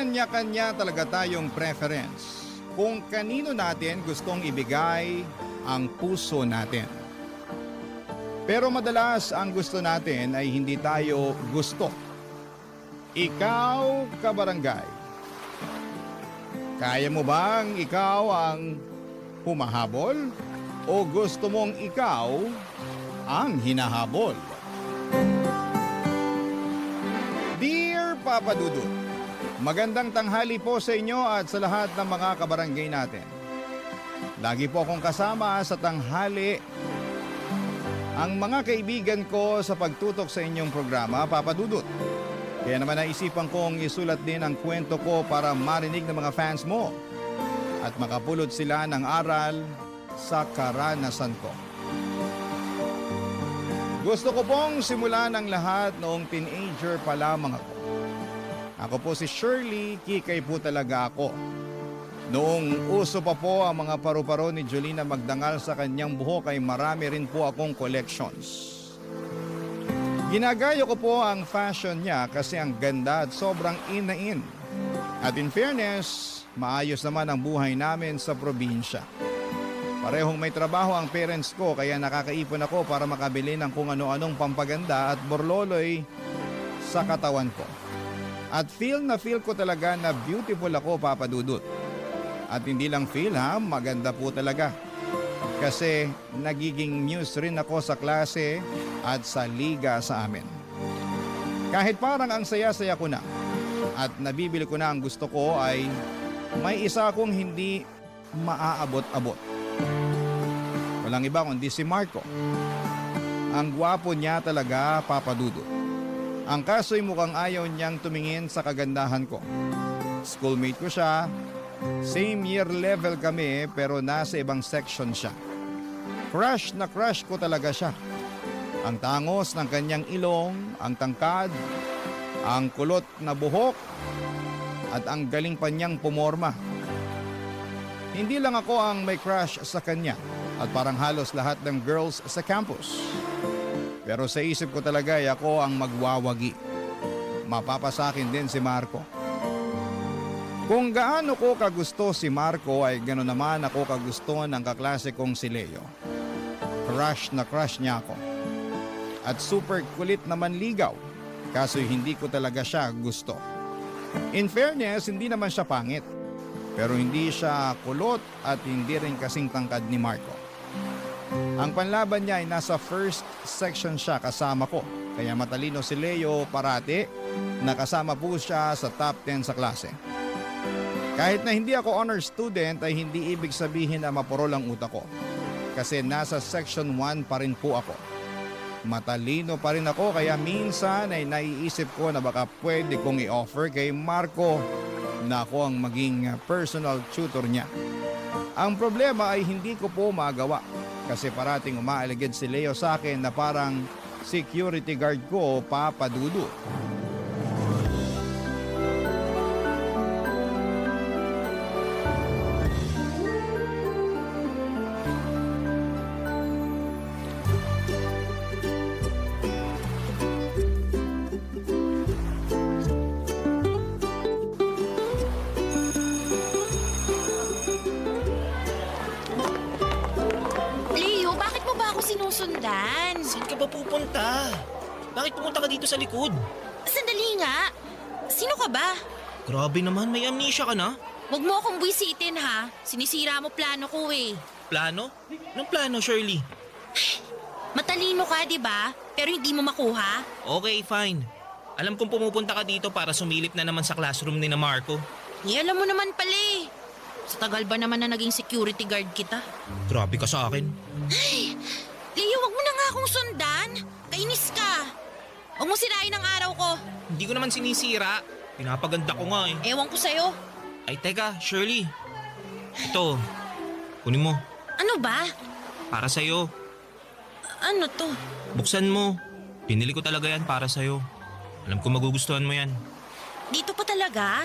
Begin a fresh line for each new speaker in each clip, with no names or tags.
kanya-kanya talaga tayong preference kung kanino natin gustong ibigay ang puso natin. Pero madalas ang gusto natin ay hindi tayo gusto. Ikaw, kabarangay, kaya mo bang ikaw ang humahabol o gusto mong ikaw ang hinahabol? Dear Papa Dudut, magandang tanghali po sa inyo at sa lahat ng mga kabarangay natin. Lagi po akong kasama sa tanghali ang mga kaibigan ko sa pagtutok sa inyong programa, Papa Dudut. Kaya naman naisipan kong isulat din ang kwento ko para marinig ng mga fans mo at makapulot sila ng aral sa karanasan ko. Gusto ko pong simulan ang lahat noong teenager pa lamang ako. Ako po si Shirley, kikay po talaga ako. Noong uso pa po ang mga paru-paro ni Jolina Magdangal sa kanyang buhok ay marami rin po akong collections. Ginagayo ko po ang fashion niya kasi ang ganda at sobrang in na in. At in fairness, maayos naman ang buhay namin sa probinsya. Parehong may trabaho ang parents ko kaya nakakaipon ako para makabili ng kung ano-anong pampaganda at borloloy sa katawan ko. At feel ko talaga na beautiful ako, Papa Dudut. At hindi lang feel ha, maganda po talaga. Kasi nagiging muse rin ako sa klase at sa liga sa amin. Kahit parang ang saya-saya ko na at nabibili ko na ang gusto ko ay may isa akong hindi maaabot-abot. Walang iba kundi si Marco. Ang gwapo niya talaga, Papa Dudut. Ang kaso'y mukhang ayaw niyang tumingin sa kagandahan ko. Schoolmate ko siya. Same year level kami pero nasa ibang section siya. Crush na crush ko talaga siya. Ang tangos ng kanyang ilong, ang tangkad, ang kulot na buhok, at ang galing pa niyang pumorma. Hindi lang ako ang may crush sa kanya at parang halos lahat ng girls sa campus. Pero sa isip ko talaga ay ako ang magwawagi. Mapapasakin din si Marco. Kung gaano ko kagusto si Marco ay gano'n naman ako kagusto ng kaklase kong si Leo. Crush na crush niya ako. At super kulit naman ligaw, kaso hindi ko talaga siya gusto. In fairness, hindi naman siya pangit. Pero hindi siya kulot at hindi rin kasing tangkad ni Marco. Ang panlaban niya ay nasa first section siya kasama ko. Kaya matalino si Leo parati, nakasama po siya sa top 10 sa klase. Kahit na hindi ako honor student ay hindi ibig sabihin na mapuro lang utak ko. Kasi nasa section 1 pa rin po ako. Matalino pa rin ako kaya minsan ay naiisip ko na baka pwede kong i-offer kay Marco na ako ang maging personal tutor niya. Ang problema ay hindi ko po magawa kasi parating umaaligid si Leo sa akin na parang security guard ko, Papa Dudut.
Sinusundan.
Saan ka ba pupunta? Bakit pumunta ka dito sa likod?
Sandali nga. Sino ka ba?
Grabe naman, may amnesia ka na.
Huwag mo akong buwisitin ha. Sinisira mo plano ko eh.
Plano? Anong plano, Shirley?
Matalino ka, di ba? Pero hindi mo makuha.
Okay, fine. Alam kong pumupunta ka dito para sumilip na naman sa classroom ni na Marco.
Alam mo naman pala eh. Sa tagal ba naman na naging security guard kita?
Grabe ka sa akin.
Leo, wag mo na nga akong sundan. Kainis ka. Huwag mo sirain ang araw ko.
Hindi ko naman sinisira. Pinapaganda ko nga eh.
Ewan ko sa'yo.
Ay teka, Shirley. Ito, kunin mo.
Ano ba?
Para sa'yo.
Ano to?
Buksan mo. Pinili ko talaga yan para sa'yo. Alam ko magugustuhan mo yan.
Dito pa talaga?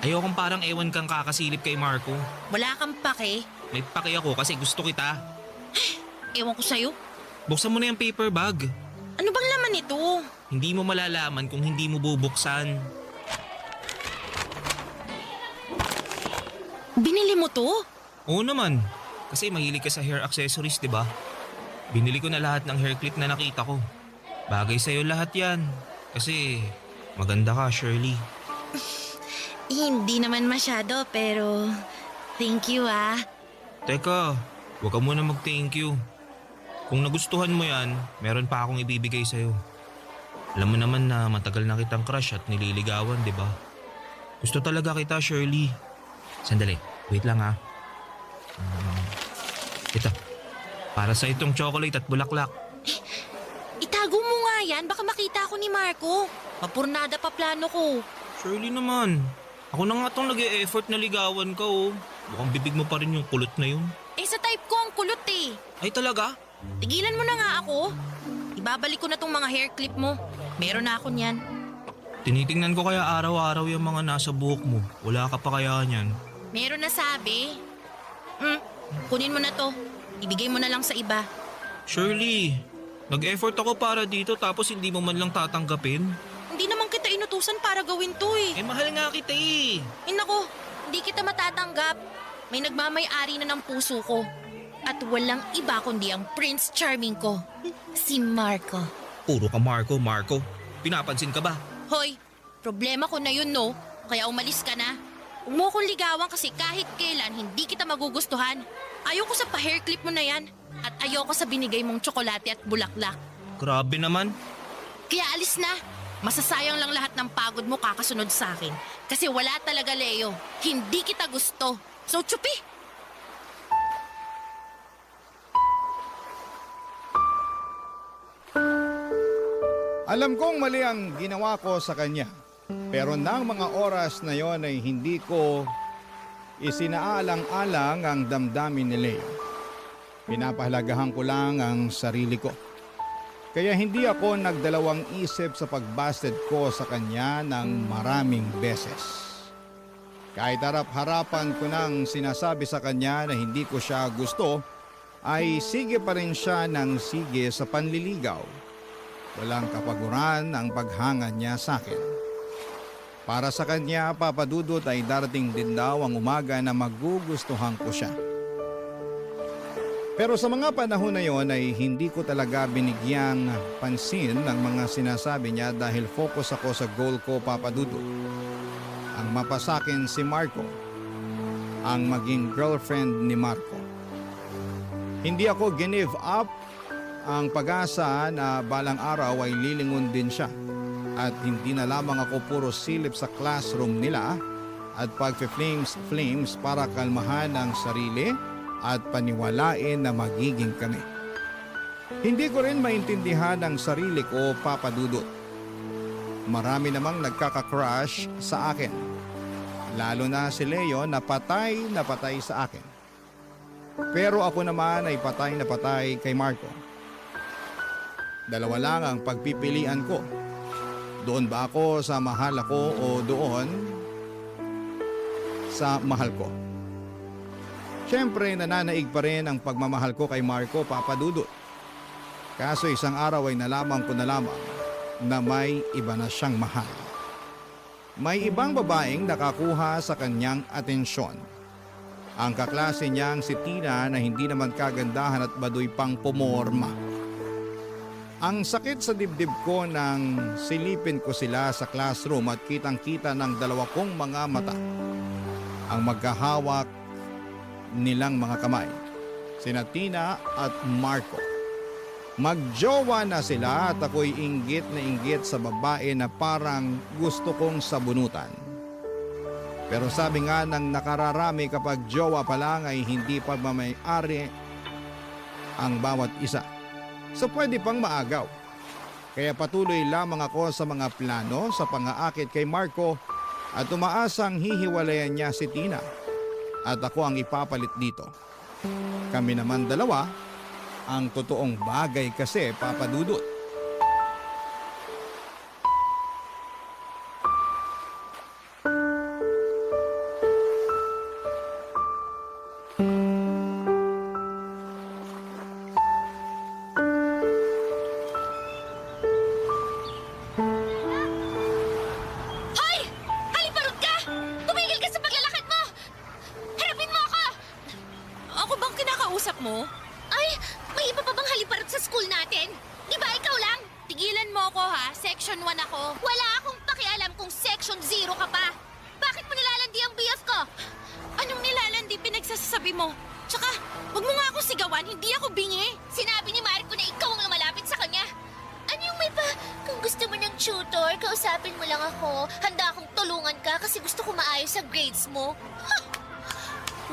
Ayokong parang ewan kang kakasilip kay Marco.
Wala kang pake?
May paki ako kasi gusto kita.
Ewan ko sa'yo.
Buksan mo na yung paper bag.
Ano bang laman nito?
Hindi mo malalaman kung hindi mo bubuksan.
Binili mo to?
Oo naman. Kasi mahilig ka sa hair accessories, di ba? Binili ko na lahat ng hair clip na nakita ko. Bagay sa'yo lahat yan. Kasi maganda ka, Shirley.
Hindi naman masyado, pero thank you ah.
Teka, huwag ka muna mag-thank you. Kung nagustuhan mo yan, meron pa akong ibibigay sa'yo. Alam mo naman na matagal na kitang crush at nililigawan, di ba? Gusto talaga kita, Shirley. Sandali, wait lang ha. Ito, para sa itong chocolate at bulaklak.
Itago mo nga yan, baka makita ako ni Marco. Mapurnada pa plano ko.
Shirley naman, ako na nga tong nag-e-effort na ligawan ka oh. Mukhang bibig mo pa rin yung kulot na yun.
Eh sa type ko ang kulot eh.
Ay talaga?
Tigilan mo na nga ako. Ibabalik ko na tong mga hair clip mo. Meron na ako niyan.
Tinitingnan ko kaya araw-araw yung mga nasa buhok mo. Wala ka pa kaya niyan.
Meron na sabi. Kunin mo na to. Ibigay mo na lang sa iba.
Shirley, nag-effort ako para dito tapos hindi mo man lang tatanggapin.
Hindi naman kita inutusan para gawin to eh.
Eh mahal nga kita eh.
Nako, hindi kita matatanggap. May nagmamay-ari na ng puso ko. At walang iba kundi ang Prince Charming ko. Si Marco.
Puro ka Marco. Pinapansin ka ba?
Hoy, problema ko na yun no. Kaya umalis ka na. Huwag mo akong ligawan kasi kahit kailan hindi kita magugustuhan. Ayoko sa pa-hair clip mo na yan. At ayoko sa binigay mong tsokolate at bulaklak.
Grabe naman.
Kaya alis na. Masasayang lang lahat ng pagod mo kakasunod sa akin. Kasi wala talaga, Leo. Hindi kita gusto. So, tsupi!
Alam kong mali ang ginawa ko sa kanya. Pero nang mga oras na yon ay hindi ko isinaalang-alang ang damdamin ni Leo. Pinapahalagahan ko lang ang sarili ko. Kaya hindi ako nagdalawang isip sa pagbasted ko sa kanya ng maraming beses. Kahit harap-harapan ko nang sinasabi sa kanya na hindi ko siya gusto, ay sige pa rin siya ng sige sa panliligaw. Walang kapaguran ang paghanga niya sa akin. Para sa kanya, Papa Dudut, ay darating din daw ang umaga na magugustuhan ko siya. Pero sa mga panahon na yon ay hindi ko talaga binigyang pansin ang mga sinasabi niya dahil focus ako sa goal ko, Papa Dudut. Ang mapasakin si Marco, ang maging girlfriend ni Marco. Hindi ako give up ang pag-asa na balang araw ay lilingon din siya. At hindi na lamang ako puro silip sa classroom nila at pag-flames para kalmahan ang sarili at paniwalain na magiging kami. Hindi ko rin maintindihan ang sarili ko, Papa Dudut. Marami namang nagkaka-crush sa akin. Lalo na si Leo na patay sa akin. Pero ako naman ay patay na patay kay Marco. Dalawa lang ang pagpipilian ko. Doon ba ako sa mahal ako o doon sa mahal ko? Siyempre nananaig pa rin ang pagmamahal ko kay Marco, Papa Dudut. Kaso isang araw ay nalaman ko na lamang na may iba na siyang mahal. May ibang babaeng nakakuha sa kanyang atensyon. Ang kaklase niyang si Tina na hindi naman kagandahan at baduy pang pumorma. Ang sakit sa dibdib ko nang silipin ko sila sa classroom at kitang-kita ng dalawa kong mga mata. Ang magkahawak nilang mga kamay, sina Tina at Marco. Magjowa na sila at ako'y inggit na inggit sa babae na parang gusto kong sabunutan. Pero sabi nga ng nakararami kapag jowa pa lang ay hindi pa may-ari ang bawat isa. So pwede pang maagaw. Kaya patuloy lamang ako sa mga plano sa pang-aakit kay Marco at umaasang hihiwalayan niya si Tina at ako ang ipapalit dito. Kami naman dalawa ang totoong bagay kasi, Papa Dudut.
Hoy! Haliparot ka! Tumigil ka sa paglalakad mo! Harap
school natin? Di ba ikaw lang?
Tigilan mo ako ha, Section 1 ako.
Wala akong pakialam kung Section 0 ka pa. Bakit mo nilalandi ang BF ko?
Anong nilalandi pinagsasabi mo? Tsaka, huwag mo nga ako sigawan, hindi ako bingi.
Sinabi ni Marco na ikaw ang lumalapit sa kanya. Ano yung may pa? Kung gusto mo ng tutor, kausapin mo lang ako. Handa akong tulungan ka kasi gusto ko maayos sa grades mo.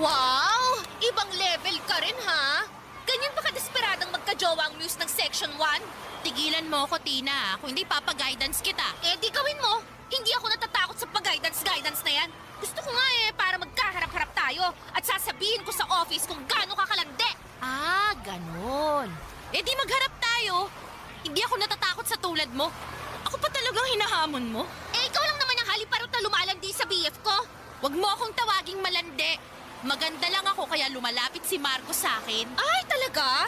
Wow! Ibang level ka rin, ha? Ganyan ba kadesperadang magka-jowa ang muse ng Section 1?
Tigilan mo ako, Tina. Kung hindi papa-guidance kita.
Eh, di gawin mo. Hindi ako natatakot sa pag-guidance na yan. Gusto ko nga para magkaharap-harap tayo at sasabihin ko sa office kung gaano ka kalandi.
Ah, ganon. Eh di magharap tayo. Hindi ako natatakot sa tulad mo. Ako pa talagang hinahamon mo.
Eh, ikaw lang naman ang haliparot na lumalandi sa BF ko.
Huwag mo akong tawaging malandi. Maganda lang ako kaya lumalapit si Marco sa akin.
Ay, talaga?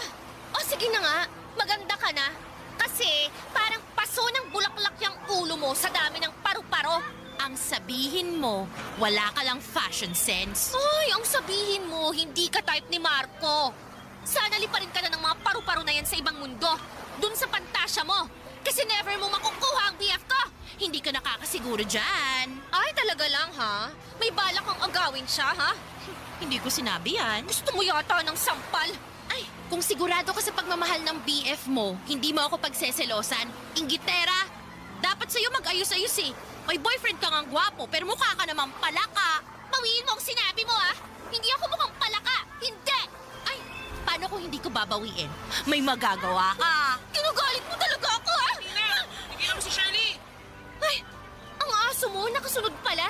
O sige na nga, maganda ka na. Kasi parang paso ng bulaklak yung ulo mo sa dami ng paru-paro.
Ang sabihin mo, wala ka lang fashion sense.
Ay, ang sabihin mo, hindi ka type ni Marco. Sana liparin ka na ng mga paru-paro na yan sa ibang mundo. Dun sa pantasya mo. Kasi never mo makukuha ang BF ko.
Hindi ka nakakasiguro dyan.
Ay, talaga lang, ha? May balak kang agawin siya, ha?
Hindi ko sinabi yan.
Gusto mo yata ng sampal.
Ay, kung sigurado ka sa pagmamahal ng BF mo, hindi mo ako pagseselosan. Inggitera, dapat sa'yo mag-ayos-ayos eh. May boyfriend ka ngang gwapo, pero mukha ka namang palaka.
Bawiin mo ang sinabi mo, ha? Hindi ako mukhang palaka. Hindi!
Ay, paano kung hindi ko babawiin? May magagawa ka.
Kinugalit mo talaga ako, ha?
Tina! Tigilan mo si Shirley!
Ay, ang aso mo nakasunod pala.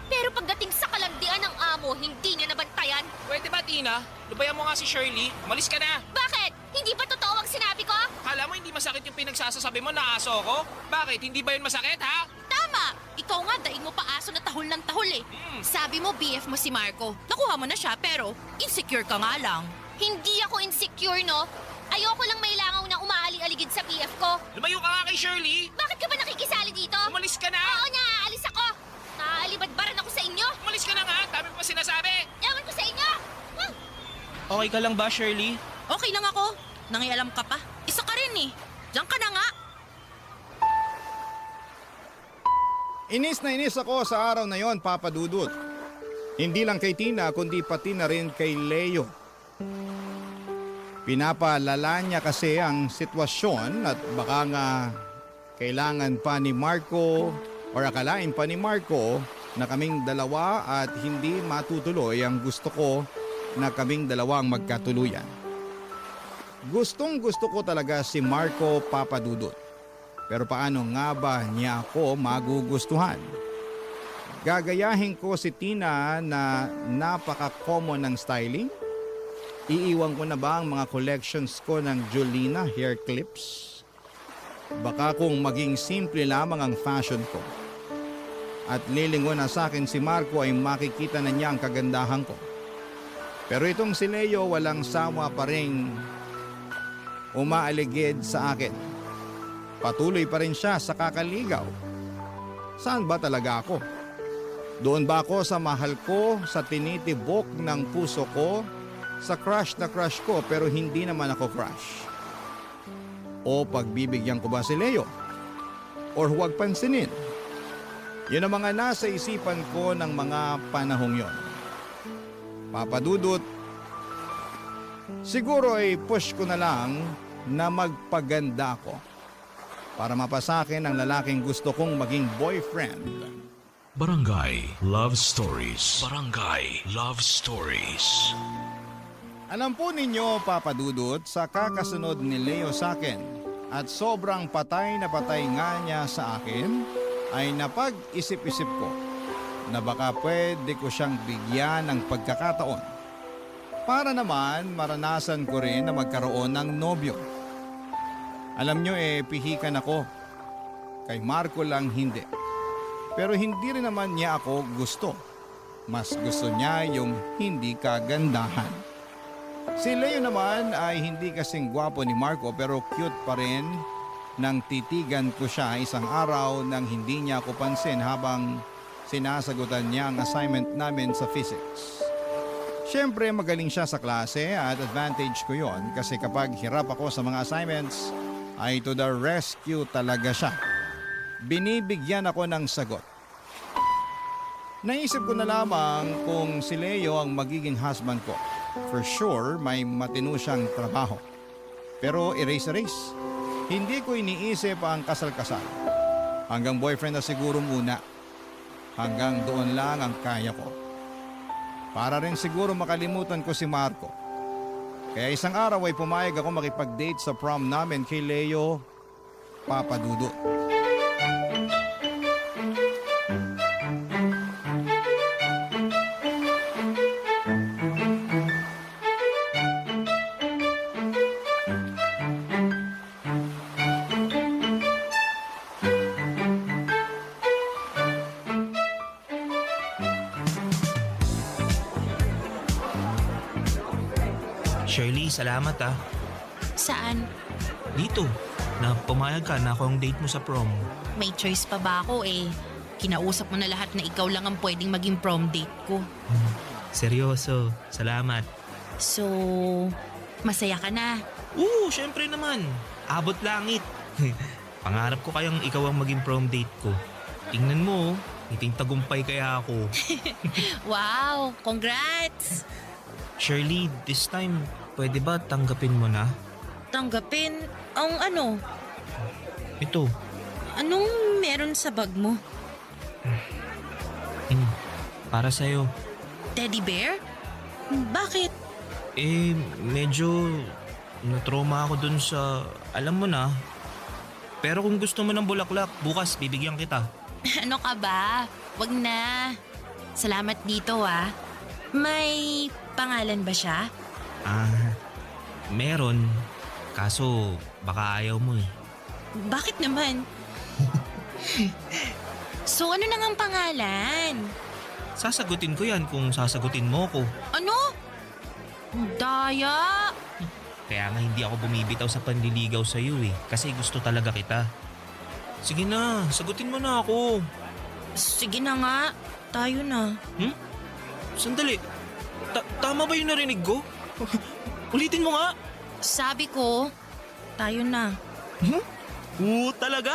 Pero pagdating sa kalandian ng amo, hindi niya nabantayan.
Pwede ba, Tina? Lubayan mo nga si Shirley. Umalis ka na.
Bakit? Hindi ba totoo ang sinabi ko?
Kala mo hindi masakit yung pinagsasasabi mo na aso ko? Bakit? Hindi ba yun masakit, ha?
Tama! Ikaw nga, daig mo pa aso na tahol ng tahol eh. Sabi mo, BF mo si Marco. Nakuha mo na siya, pero insecure ka nga lang.
Hindi ako insecure, no? Ayoko lang may langaw na umaali-aligid sa PF ko.
Lumayo ka nga kay Shirley.
Bakit ka ba nakikisali dito?
Umalis ka na.
Oo na, alis ako. Naalibadbaran ako sa inyo.
Umalis ka na nga. Dami pa sinasabi.
Ewan ko sa inyo.
Okay ka lang ba, Shirley?
Okay lang ako. Nangialam ka pa. Isa ka rin eh. Diyan ka na nga.
Inis na inis ako sa araw na yon, Papa Dudut. Hindi lang kay Tina, kundi pati na rin kay Leo. Pinapalala niya kasi ang sitwasyon at baka nga kailangan pa ni Marco or akalain pa ni Marco na kaming dalawa at hindi matutuloy ang gusto ko na kaming dalawang magkatuluyan. Gustong gusto ko talaga si Marco, Papa Dudut. Pero paano nga ba niya ako magugustuhan? Gagayahin ko si Tina na napaka-common ng styling? Iiwan ko na ba ang mga collections ko ng Jolina hair clips? Baka kung maging simple lamang ang fashion ko. At lilingon na sa akin si Marco ay makikita na niya ang kagandahan ko. Pero itong si Leo walang sawa pa rin umaaligid sa akin. Patuloy pa rin siya sa kakaligaw. Saan ba talaga ako? Doon ba ako sa mahal ko, sa tinitibok ng puso ko, sa crush na crush ko pero hindi naman ako crush? O pagbibigyan ko ba si Leo? Or huwag pansinin? Yun ang mga nasa isipan ko ng mga panahong yon. Papa Dudut, siguro ay push ko na lang na magpaganda ako para mapasakin ang lalaking gusto kong maging boyfriend.
Barangay Love Stories. Barangay Love Stories.
Alam po ninyo, Papa Dudut, sa kakasunod ni Leo sa akin at sobrang patay na patay nga niya sa akin, ay napag-isip-isip ko na baka pwede ko siyang bigyan ng pagkakataon para naman maranasan ko rin na magkaroon ng nobyo. Alam nyo pihikan ako. Kay Marco lang hindi. Pero hindi rin naman niya ako gusto. Mas gusto niya yung hindi kagandahan. Si Leo naman ay hindi kasing gwapo ni Marco pero cute pa rin nang titigan ko siya isang araw nang hindi niya ako pansin habang sinasagutan niya ang assignment namin sa physics. Siyempre magaling siya sa klase at advantage ko yon kasi kapag hirap ako sa mga assignments ay to the rescue talaga siya. Binibigyan ako ng sagot. Naisip ko na lamang kung si Leo ang magiging husband ko. For sure, may matino siyang trabaho. Pero erase. Hindi ko iniisip ang kasal-kasal. Hanggang boyfriend na siguro muna. Hanggang doon lang ang kaya ko. Para rin siguro makalimutan ko si Marco. Kaya isang araw ay pumayag ako makipag-date sa prom namin kay Leo, Papa Dudut.
Shirley, salamat ah.
Saan?
Dito, na pumayag ka na ako ang date mo sa prom.
May choice pa ba ako eh? Kinausap mo na lahat na ikaw lang ang pwedeng maging prom date ko.
Seryoso, salamat.
So, masaya ka na.
Oo, syempre naman. Abot langit. Pangarap ko kayang ikaw ang maging prom date ko. Tingnan mo, iting tagumpay kaya ako.
Wow, congrats!
Shirley, this time, pwede ba tanggapin mo na?
Tanggapin ang ano?
Ito,
Anong meron sa bag mo?
para sa'yo.
Teddy bear? Bakit?
Medyo na-trauma ako dun sa, alam mo na. Pero kung gusto mo ng bulaklak, bukas bibigyan kita.
Ano ka ba? Wag na. Salamat dito ah. May pangalan ba siya?
Meron. Kaso, baka ayaw mo eh.
Bakit naman? So ano nang ang pangalan?
Sasagutin ko yan kung sasagutin mo ko.
Ano? Daya!
Kaya nga hindi ako bumibitaw sa panliligaw sa iyo eh. Kasi gusto talaga kita. Sige na, sagutin mo na ako.
Sige na nga. Tayo na.
Sandali. Tama ba yung narinig ko? Ulitin mo nga.
Sabi ko, tayo na.
Oo, talaga?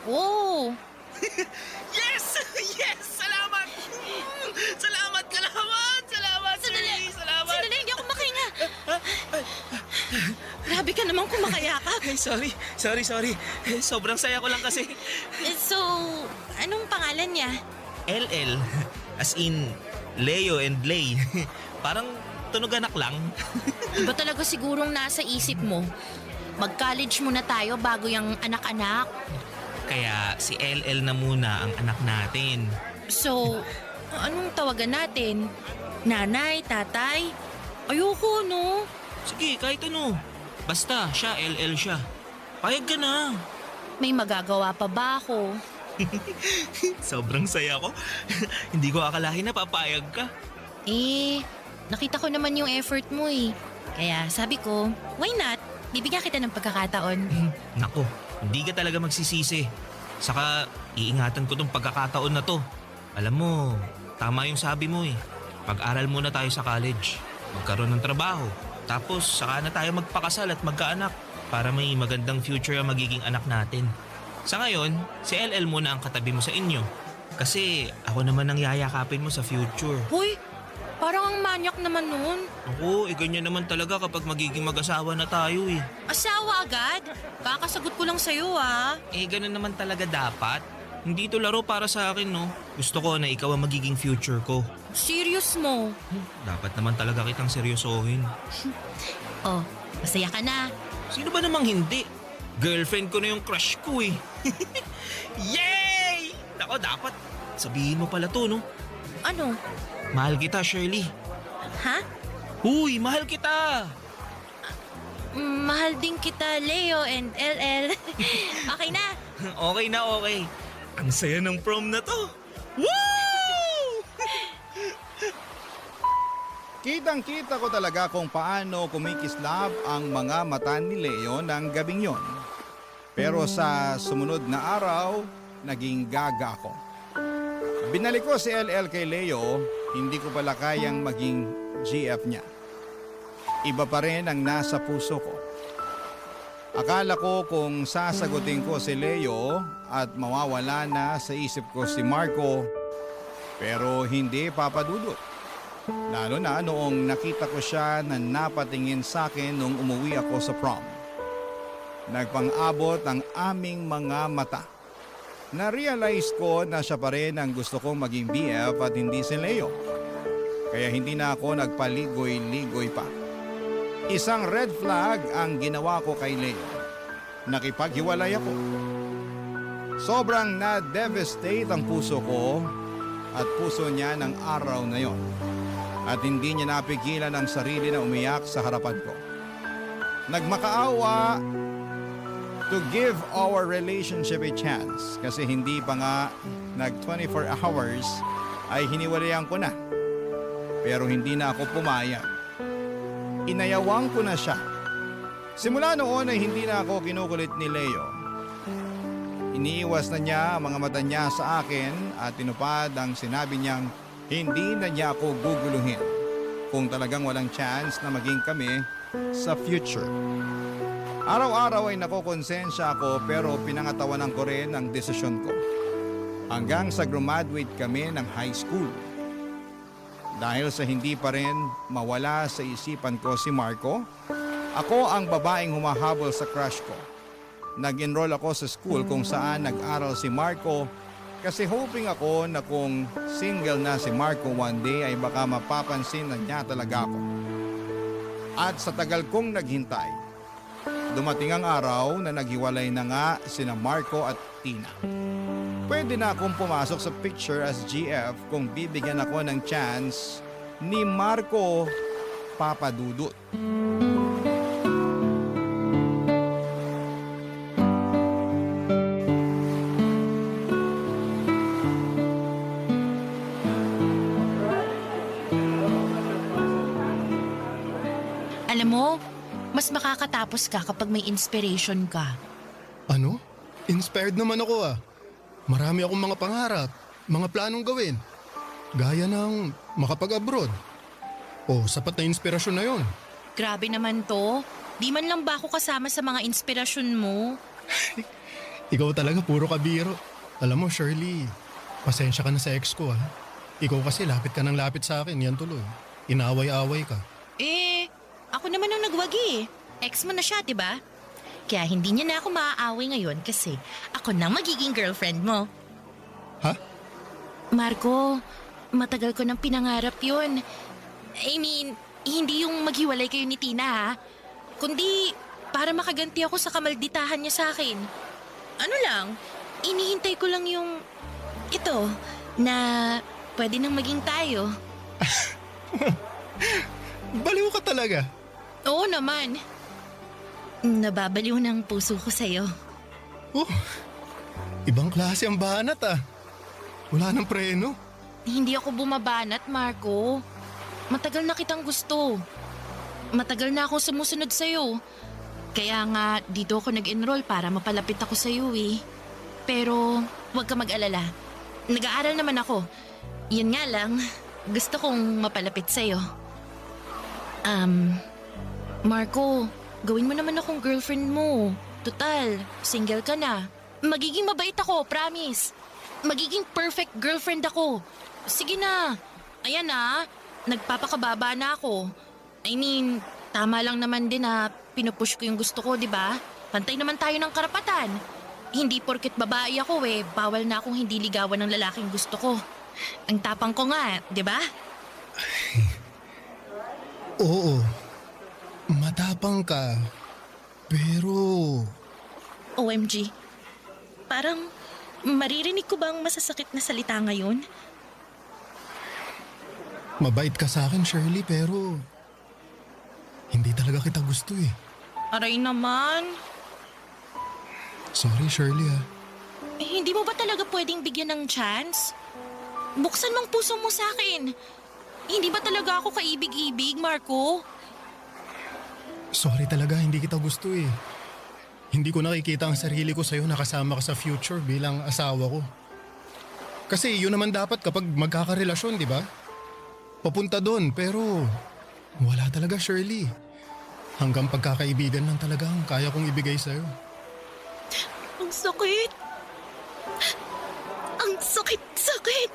Oo.
Yes! Yes! Salamat! Salamat! Salamat! Shirley! Salamat!
Sandali, hindi ako makahinga. Grabe ka naman kumakayakap.
Ay, sorry. Sobrang saya ko lang kasi.
So, anong pangalan niya?
LL. As in, Leo and Lay. Parang tunog anak lang.
Iba talaga sigurong nasa isip mo. Mag-college muna tayo bago yung anak-anak.
Kaya si LL na muna ang anak natin.
So, anong tawagan natin? Nanay, tatay? Ayoko, no?
Sige, kahit ano. Basta, siya, LL siya. Payag ka na.
May magagawa pa ba ako?
Sobrang saya ko. Hindi ko akalahin na papayag ka.
Nakita ko naman yung effort mo eh. Kaya sabi ko, why not? Bibigyan kita ng pagkakataon.
Nako, hindi ka talaga magsisisi. Saka, iingatan ko tong pagkakataon na to. Alam mo, tama yung sabi mo eh. Pag-aral muna tayo sa college. Magkaroon ng trabaho. Tapos, saka na tayo magpakasal at magkaanak para may magandang future ang magiging anak natin. Sa ngayon, si LL muna ang katabi mo sa inyo. Kasi ako naman ang yayakapin mo sa future.
Hoy, parang ang manyak naman nun.
Ako, ganyan naman talaga kapag magiging mag-asawa na tayo eh.
Asawa agad? Kakasagot ko lang sa'yo ah.
Ganun naman talaga dapat. Hindi ito laro para sa akin, no? Gusto ko na ikaw ang magiging future ko.
Serious mo?
Dapat naman talaga kitang seryosohin.
Oh, masaya ka na.
Sino ba namang hindi? Girlfriend ko na yung crush ko eh. Yay! Nako, dapat sabihin mo pala to, no?
Ano?
Mahal kita, Shirley.
Ha?
Uy, mahal kita!
Mahal din kita, Leo and LL. Okay na.
Okay na, okay. Ang saya ng prom na to. Woo!
Kitang-kita ko talaga kung paano kumikislap ang mga mata ni Leo ng gabing yon. Pero sa sumunod na araw, naging gaga ako. Binalik ko si LL kay Leo, hindi ko pala kayang maging GF niya. Iba pa rin ang nasa puso ko. Akala ko kung sasagutin ko si Leo at mawawala na sa isip ko si Marco, pero hindi papadudot. Lalo na noong nakita ko siya na napatingin sa akin nung umuwi ako sa prom. Nagpang-abot ang aming mga mata. Na-realize ko na siya pa rin ang gusto kong maging BF at hindi si Leo. Kaya hindi na ako nagpaligoy-ligoy pa. Isang red flag ang ginawa ko kay Leo. Nakipaghiwalay ako. Sobrang na-devastate ang puso ko at puso niya ng araw na yon. At hindi niya napigilan ang sarili na umiyak sa harapan ko. Nagmakaawa to give our relationship a chance kasi hindi pa nga nag 24 hours ay hiniwalayan ko na. Pero hindi na ako pumayag. Inayawang ko na siya. Simula noon ay hindi na ako kinukulit ni Leo. Iniiwas na niya ang mga mata niya sa akin at tinupad ang sinabi niyang hindi na niya ako guguluhin kung talagang walang chance na maging kami sa future. Araw-araw ay nakokonsensya ako pero pinangatawanan ko rin ang desisyon ko. Hanggang sa graduate kami ng high school. Dahil sa hindi pa rin mawala sa isipan ko si Marco, ako ang babaeng humahabol sa crush ko. Nag-enroll ako sa school kung saan nag-aral si Marco kasi hoping ako na kung single na si Marco one day ay baka mapapansin na niya talaga ako. At sa tagal kong naghintay, dumating ang araw na naghiwalay na nga sina Marco at Tina. Pwede na akong pumasok sa picture as GF kung bibigyan ako ng chance ni Marco Papadudut.
Alam mo, mas makakatapos ka kapag may inspiration ka.
Ano? Inspired naman ako ah. Marami akong mga pangarap, mga planong gawin. Gaya ng makapag-abroad. O, sapat na inspirasyon na yon.
Grabe naman to. Di man lang ba ako kasama sa mga inspirasyon mo?
Ikaw talaga puro kabiro. Alam mo, Shirley, pasensya ka na sa ex ko ah. Ikaw kasi lapit ka ng lapit sa akin, yan tuloy. Inaway-away ka.
Ako naman ang nagwagi. Ex mo na siya, di ba? Kaya hindi niya na ako maaaway ngayon kasi ako na magiging girlfriend mo.
Ha?
Marco, matagal ko nang pinangarap yun. Hindi yung maghiwalay kayo ni Tina ha. Kundi para makaganti ako sa kamalditahan niya sa akin. Ano lang, inihintay ko lang yung ito na pwede nang maging tayo.
Baliw ka talaga.
Oo naman. Nababaliw ng puso ko sa'yo.
Oh, ibang klase ang banat ah. Wala nang preno.
Hindi ako bumabanat, Marco. Matagal na kitang gusto. Matagal na akong sumusunod sa'yo. Kaya nga, dito ako nag-enroll para mapalapit ako sa'yo eh. Pero, huwag ka mag-alala. Nag-aaral naman ako. Yun nga lang, gusto kong mapalapit sa'yo. Marco, gawin mo naman akong girlfriend mo. Total, single ka na. Magiging mabait ako, promise. Magiging perfect girlfriend ako. Sige na. Ayan na, nagpapakababa na ako. Tama lang naman din na pinupush ko yung gusto ko, di ba? Pantay naman tayo ng karapatan. Hindi porket babae ako bawal na akong hindi ligawan ng lalaking gusto ko. Ang tapang ko nga, di ba?
Oo, matapang ka. Pero...
OMG. Parang maririnig ko bang masasakit na salita ngayon?
Mabait ka sa akin, Shirley, pero... hindi talaga kita gusto eh.
Aray naman.
Sorry, Shirley ah.
Hindi mo ba talaga pwedeng bigyan ng chance? Buksan mong puso mo sa akin. Hindi ba talaga ako kaibig-ibig, Marco?
Sorry talaga, hindi kita gusto eh. Hindi ko nakikita ang sarili ko sa'yo na kasama ka sa future bilang asawa ko. Kasi yun naman dapat kapag magkakarelasyon, di ba? papunta doon pero wala talaga, Shirley. Hanggang pagkakaibigan lang talaga ang kaya kong ibigay sa'yo.
Ang sakit. Ang sakit-sakit.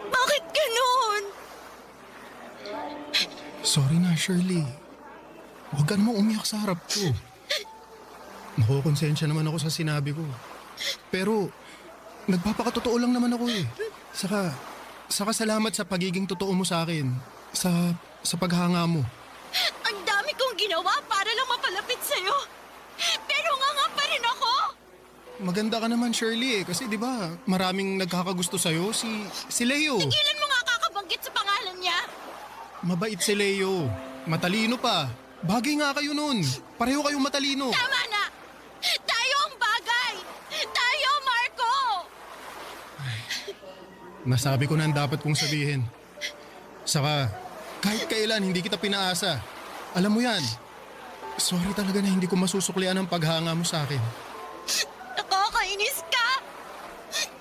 Bakit ganun?
Sorry na, Shirley. Huwag ka namang umiyak sa harap ko. Nakukonsensya naman ako sa sinabi ko. Pero, nagpapakatotoo lang naman ako eh. Saka salamat sa pagiging totoo mo sa akin. Sa paghanga mo.
Ang dami kong ginawa para lang mapalapit sa'yo. Pero nga pa rin ako.
Maganda ka naman, Shirley eh. Kasi di ba maraming nagkakagusto sa'yo. Si Leo.
Ilan mo nga kakabanggit sa pangalan niya?
Mabait si Leo. Matalino pa. Bagay nga kayo nun. Pareho kayong matalino.
Tama na! Tayo ang bagay! Tayo, Marco!
Nasabi ko na ang dapat kong sabihin. Saka, kahit kailan hindi kita pinaasa. Alam mo yan. Sorry talaga na hindi ko masusuklian ang paghanga mo sa akin.
Nakakainis ka!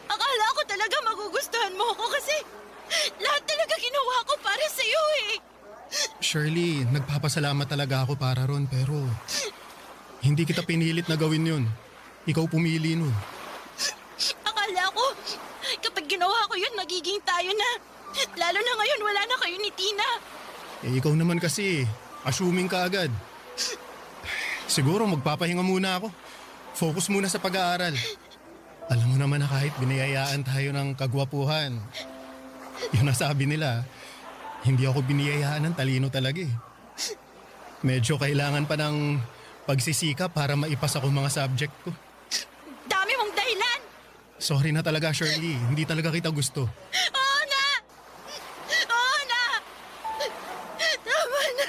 Akala ko talaga magugustuhan mo ako kasi lahat talaga ginawa ko para sa'yo eh.
Shirley, nagpapasalamat talaga ako para ron pero hindi kita pinilit na gawin yun. Ikaw pumili nun.
Akala ko kapag ginawa ko yun magiging tayo na. Lalo na ngayon wala na kayo ni Tina.
Eh ikaw naman kasi, assuming ka agad. Siguro magpapahinga muna ako. Focus muna sa pag-aaral. Alam mo naman na kahit biniyayaan tayo ng kagwapuhan, yun nasabi nila, hindi ako biniyayaan ng talino talaga eh. Medyo kailangan pa ng pagsisikap para maipasa ko mga subject ko.
Dami mong dahilan.
Sorry na talaga, Shirley. Hindi talaga kita gusto.
Oo na! Oo na! Tama na!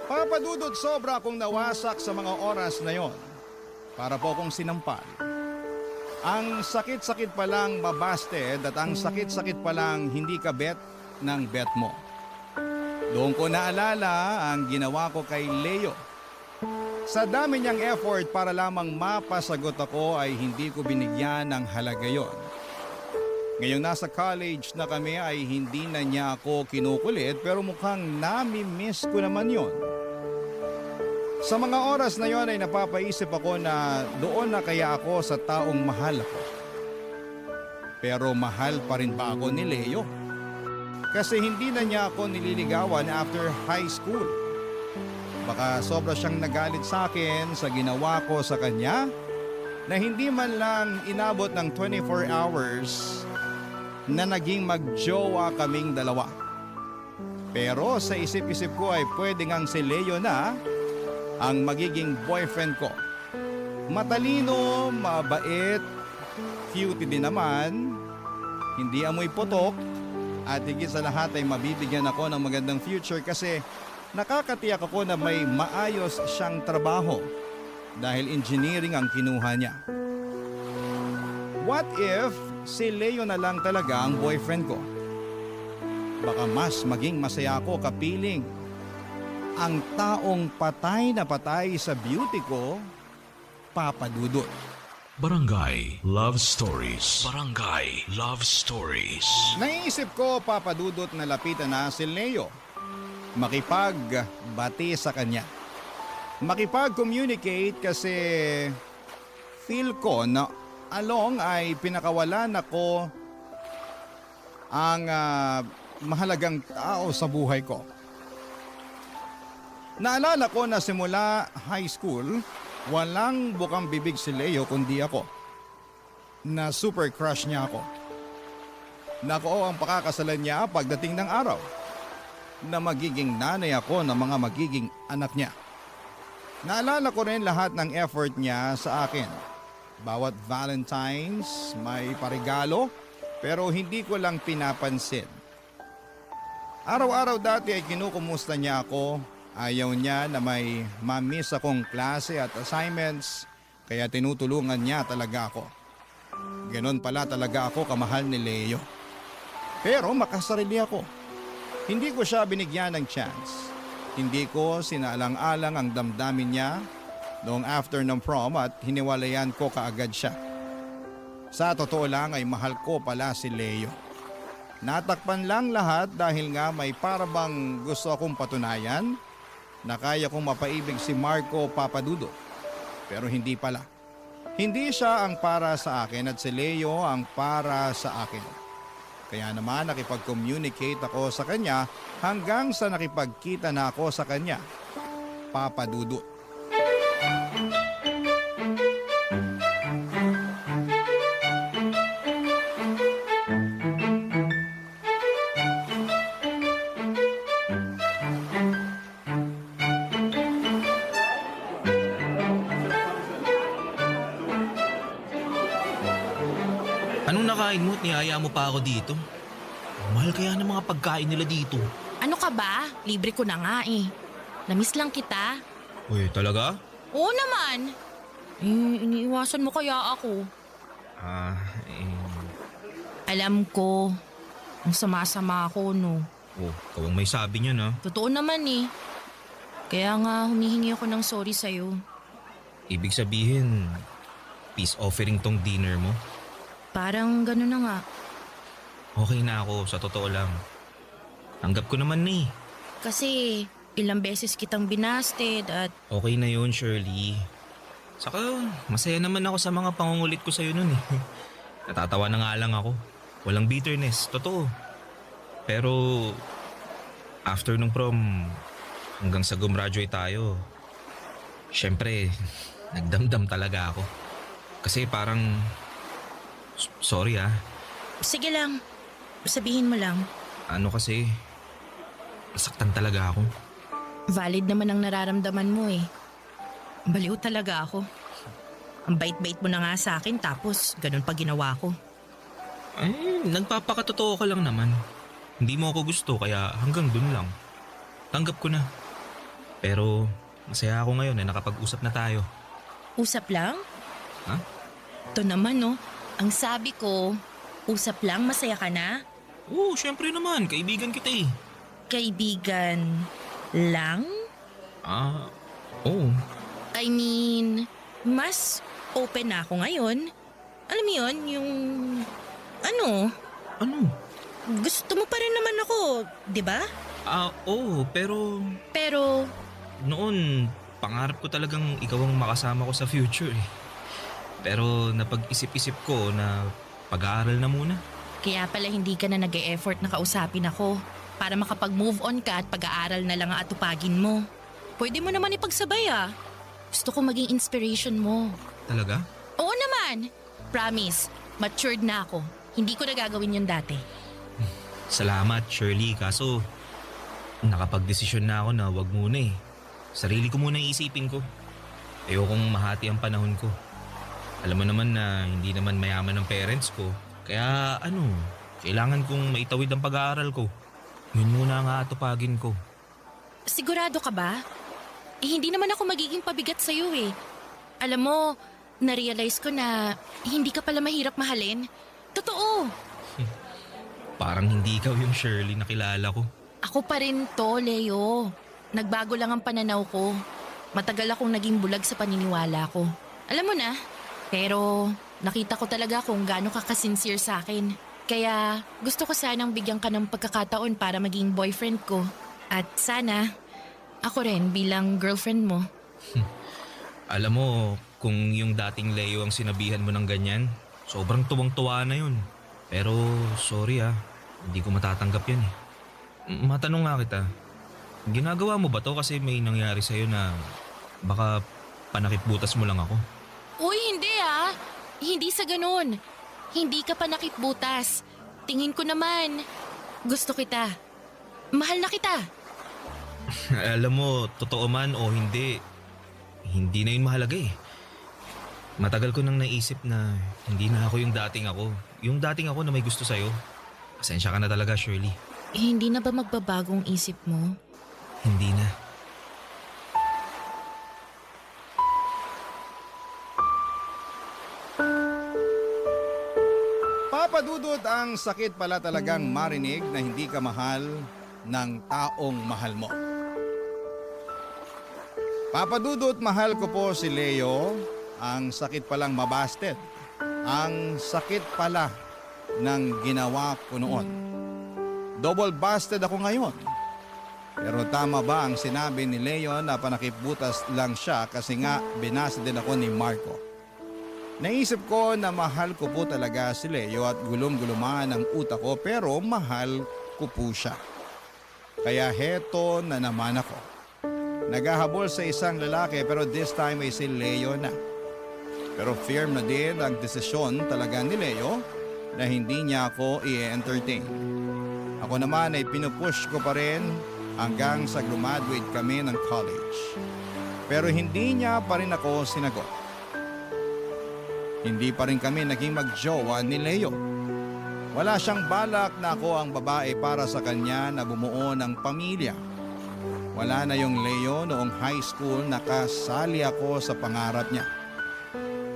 Papadudot sobra akong nawasak sa mga oras na yon. Para po akong sinampal. Ang sakit-sakit pa lang mabasted at ang sakit-sakit pa lang hindi ka bet ng bet mo. Doon ko naalala ang ginawa ko kay Leo. Sa dami niyang effort para lamang mapasagot ako ay hindi ko binigyan ng halaga yon. Ngayong nasa college na kami ay hindi na niya ako kinukulit pero mukhang nami-miss ko naman yon. Sa mga oras na yon ay napapaisip ako na doon na kaya ako sa taong mahal ako. Pero mahal pa rin ba ako ni Leo? Kasi hindi na niya ako nililigawan after high school. Baka sobra siyang nagalit sa akin sa ginawa ko sa kanya na hindi man lang inabot ng 24 hours na naging magjowa kaming dalawa. Pero sa isip-isip ko ay pwede ngang si Leo na ang magiging boyfriend ko. Matalino, mabait, cute din naman, hindi amoy putok, at higit sa lahat ay mabibigyan ako ng magandang future kasi nakakatiyak ako na may maayos siyang trabaho dahil engineering ang kinuha niya. What if si Leo na lang talaga ang boyfriend ko? Baka mas maging masaya ako kapiling ang taong patay na patay sa beauty ko, papadudot.
Barangay Love Stories. Barangay Love Stories.
Naisip ko, papadudot, na lapitan na si Leo. Makipagbati sa kanya. Makipag-communicate kasi feel ko na along ay pinakawalan ako ang mahalagang tao sa buhay ko. Naalala ko na simula high school, walang bukang bibig si Leo kundi ako. Na super crush niya ako. Nako ang pakakasalan niya pagdating ng araw. Na magiging nanay ako ng mga magiging anak niya. Naalala ko rin lahat ng effort niya sa akin. Bawat Valentine's may parigalo pero hindi ko lang pinapansin. Araw-araw dati ay kinukumusta niya ako. Ayaw niya na may mamiss akong klase at assignments kaya tinutulungan niya talaga ako. Ganon pala talaga ako kamahal ni Leo. Pero makasarili ako. Hindi ko siya binigyan ng chance. Hindi ko sinaalang-alang ang damdamin niya noong after ng prom at hiniwalayan ko kaagad siya. Sa totoo lang ay mahal ko pala si Leo. Natakpan lang lahat dahil nga may parabang gusto akong patunayan na kaya kong mapaibig si Marco Papadudo. Pero hindi pala. Hindi siya ang para sa akin at si Leo ang para sa akin. Kaya naman nakipag-communicate ako sa kanya hanggang sa nakipagkita na ako sa kanya, Papadudo.
Anong nakain mo at niyaya mo pa ako dito? Mahal kaya ng mga pagkain nila dito.
Ano ka ba? Libre ko na nga eh. Namiss lang kita.
Uy, talaga?
Oo naman. Iniiwasan mo kaya ako. Alam ko, ang sama-sama ako, no.
Oh, ikaw ang may sabi niyan ha.
Totoo naman eh. Kaya nga humihingi ako ng sorry sa'yo.
Ibig sabihin, peace offering tong dinner mo?
Parang gano'n na nga.
Okay na ako, sa totoo lang. Tanggap ko naman na eh.
Kasi ilang beses kitang binasted at
Okay na yun, Shirley. Saka, masaya naman ako sa mga pangungulit ko sa'yo nun eh. Natatawa na nga lang ako. Walang bitterness, totoo. Pero, after nung prom, hanggang sa gumraduate tayo, syempre, nagdamdam talaga ako. Kasi parang, sorry ah,
sige lang, sabihin mo lang.
ano kasi, nasaktan talaga ako.
Valid naman ang nararamdaman mo eh. Baliw talaga ako. Ang bait-bait mo na nga sa akin tapos ganun pa ginawa ko.
Eh, nagpapakatotoo ka lang naman. Hindi mo ako gusto kaya hanggang dun lang. Tanggap ko na. Pero masaya ako ngayon na nakapag-usap na tayo.
Usap lang?
Ha?
Ito naman no, ang sabi ko, usap lang masaya ka na?
Oo, syempre naman. Kaibigan kita eh.
Kaibigan lang?
Oo.
I mean, mas open na ako ngayon. Alam mo yun, yung... Ano?
Ano?
Gusto mo pa rin naman ako, di ba?
Oo, pero
Pero,
noon, pangarap ko talagang ikaw ang makasama ko sa future eh. Pero napag-isip-isip ko na pag-aaral na muna.
kaya pala hindi ka na nag-e-effort na kausapin ako para makapag-move on ka at pag-aaral na lang ang atupagin mo. Pwede mo naman ipagsabay ah. Gusto ko maging inspiration mo.
Talaga?
Oo naman. Promise, matured na ako. Hindi ko na gagawin yun dati.
Salamat, Shirley. Kaso, nakapag-desisyon na ako na wag muna eh. Sarili ko muna iisipin ko. Ayokong mahati ang panahon ko. Alam mo naman na hindi naman mayaman ang parents ko. Kaya kailangan kong maitawid ang pag-aaral ko. Yun muna ang atupagin ko.
Sigurado ka ba? Hindi naman ako magiging pabigat sa'yo eh. Alam mo, na-realize ko na hindi ka pala mahirap mahalin. Totoo.
Parang hindi ikaw yung Shirley na kilala ko.
Ako pa rin to, Leo. Nagbago lang ang pananaw ko. Matagal akong naging bulag sa paniniwala ko. Alam mo na, pero nakita ko talaga kung gaano ka kasincere sa akin. Kaya gusto ko sanang bigyan ka ng pagkakataon para maging boyfriend ko. At sana, ako rin bilang girlfriend mo.
Alam mo, kung yung dating Leo ang sinabihan mo ng ganyan, sobrang tuwang-tuwa na yun. Pero sorry hindi ko matatanggap yan eh. Matanong nga kita, ginagawa mo ba to kasi may nangyari sa'yo na baka panakipbutas mo lang ako?
Uy, hindi ah. Hindi sa ganun. Hindi ka pa nakipbutas. Tingin ko naman, gusto kita. Mahal na kita.
Alam mo, totoo man o hindi, hindi na yun mahalaga eh. Matagal ko nang naisip na hindi na ako yung dating ako. Yung dating ako na may gusto sa'yo. Pasensya ka na talaga, Shirley.
Hindi na ba magbabagong isip mo?
Hindi na.
Papadudot, ang sakit pala talagang marinig na hindi ka mahal ng taong mahal mo. Papa Dudut, mahal ko po si Leo. Ang sakit palang mabasted. Ang sakit pala ng ginawa ko noon. Double busted ako ngayon. Pero tama ba ang sinabi ni Leo na panakipbutas lang siya kasi nga binasa din ako ni Marco? Naisip ko na mahal ko po talaga si Leo at gulong-guluman ang utak ko pero mahal ko po siya. Kaya heto na naman ako. Naghahabol sa isang lalaki pero this time ay si Leo na. Pero firm na din ang desisyon talaga ni Leo na hindi niya ako i-entertain. Ako naman ay pinupush ko pa rin hanggang sa graduate kami ng college. Pero hindi niya pa rin ako sinagot. Hindi pa rin kami naging magjowa ni Leo. Wala siyang balak na ako ang babae para sa kanya na bumuo ng pamilya. Wala na yung Leo noong high school nakasali ako sa pangarap niya.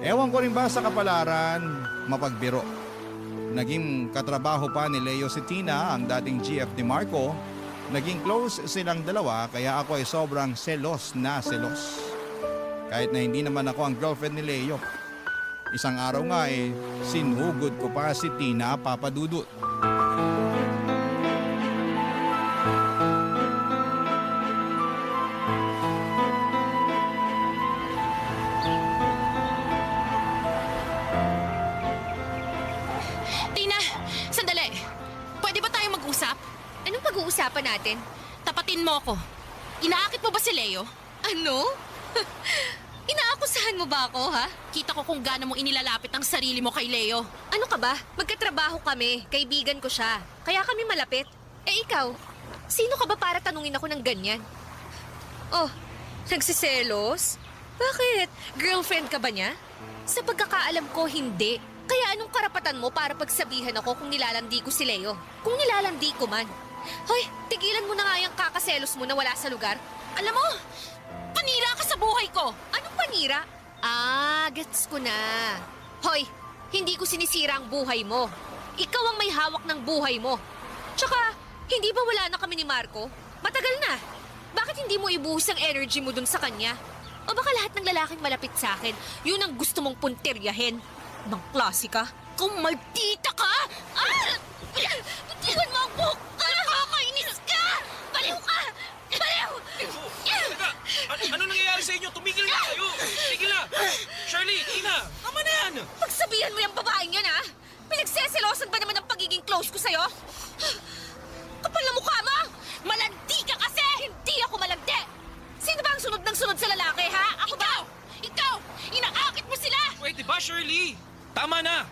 Ewan ko rin ba sa kapalaran, mapagbiro. Naging katrabaho pa ni Leo si Tina, ang dating GF ni Marco. Naging close silang dalawa kaya ako ay sobrang selos na selos. Kahit na hindi naman ako ang girlfriend ni Leo. Isang araw nga sinugod ko pa si Tina, Papa Dudut.
Tina, sandali. Pwede ba tayo mag-usap?
Anong pag-uusapan natin?
Tapatin mo ako. Inaakit mo ba si Leo?
Ano? Inaakusahan mo ba ako, ha?
Kita ko kung gaano mo inilalapit ang sarili mo kay Leo.
Ano ka ba? Magkatrabaho kami. Kaibigan ko siya. Kaya kami malapit. Eh ikaw, sino ka ba para tanungin ako ng ganyan? Oh, nagsiselos? Bakit? Girlfriend ka ba niya? Sa pagkakaalam ko, hindi. Kaya anong karapatan mo para pagsabihan ako kung nilalandi ko si Leo? Kung nilalandi ko man. Hoy, tigilan mo na nga yung kakaselos mo na wala sa lugar.
Alam mo, panira ka sa buhay ko.
Anong panira? Ah, gets ko na. Hoy, hindi ko sinisira ang buhay mo. Ikaw ang may hawak ng buhay mo. Tsaka, hindi ba wala na kami ni Marco? Matagal na. Bakit hindi mo ibuhos ang energy mo dun sa kanya? O baka lahat ng lalaking malapit sa akin, yun ang gusto mong puntiryahin? Nang klase ka?
Kung maldita ka! Ah!
Butiwan mo ang buhok ka! Nakakainis ka! Baliw ka! Baliw!
Ano nangyayari sa inyo? Tumigil na kayo! Tumigil na! Shirley, Tina, tama na yan!
Pagsabihan mo yung babaeng yan, ha? Pinagseselosan ba naman ang pagiging close ko sa'yo? Kapal na mukha mo!
Malandi ka kasi!
Hindi ako malagde! Sino ba ang sunod ng sunod sa lalaki, ha? Ako ba?
Ikaw! Inaakit mo sila!
Pwede ba, Shirley? Tama na!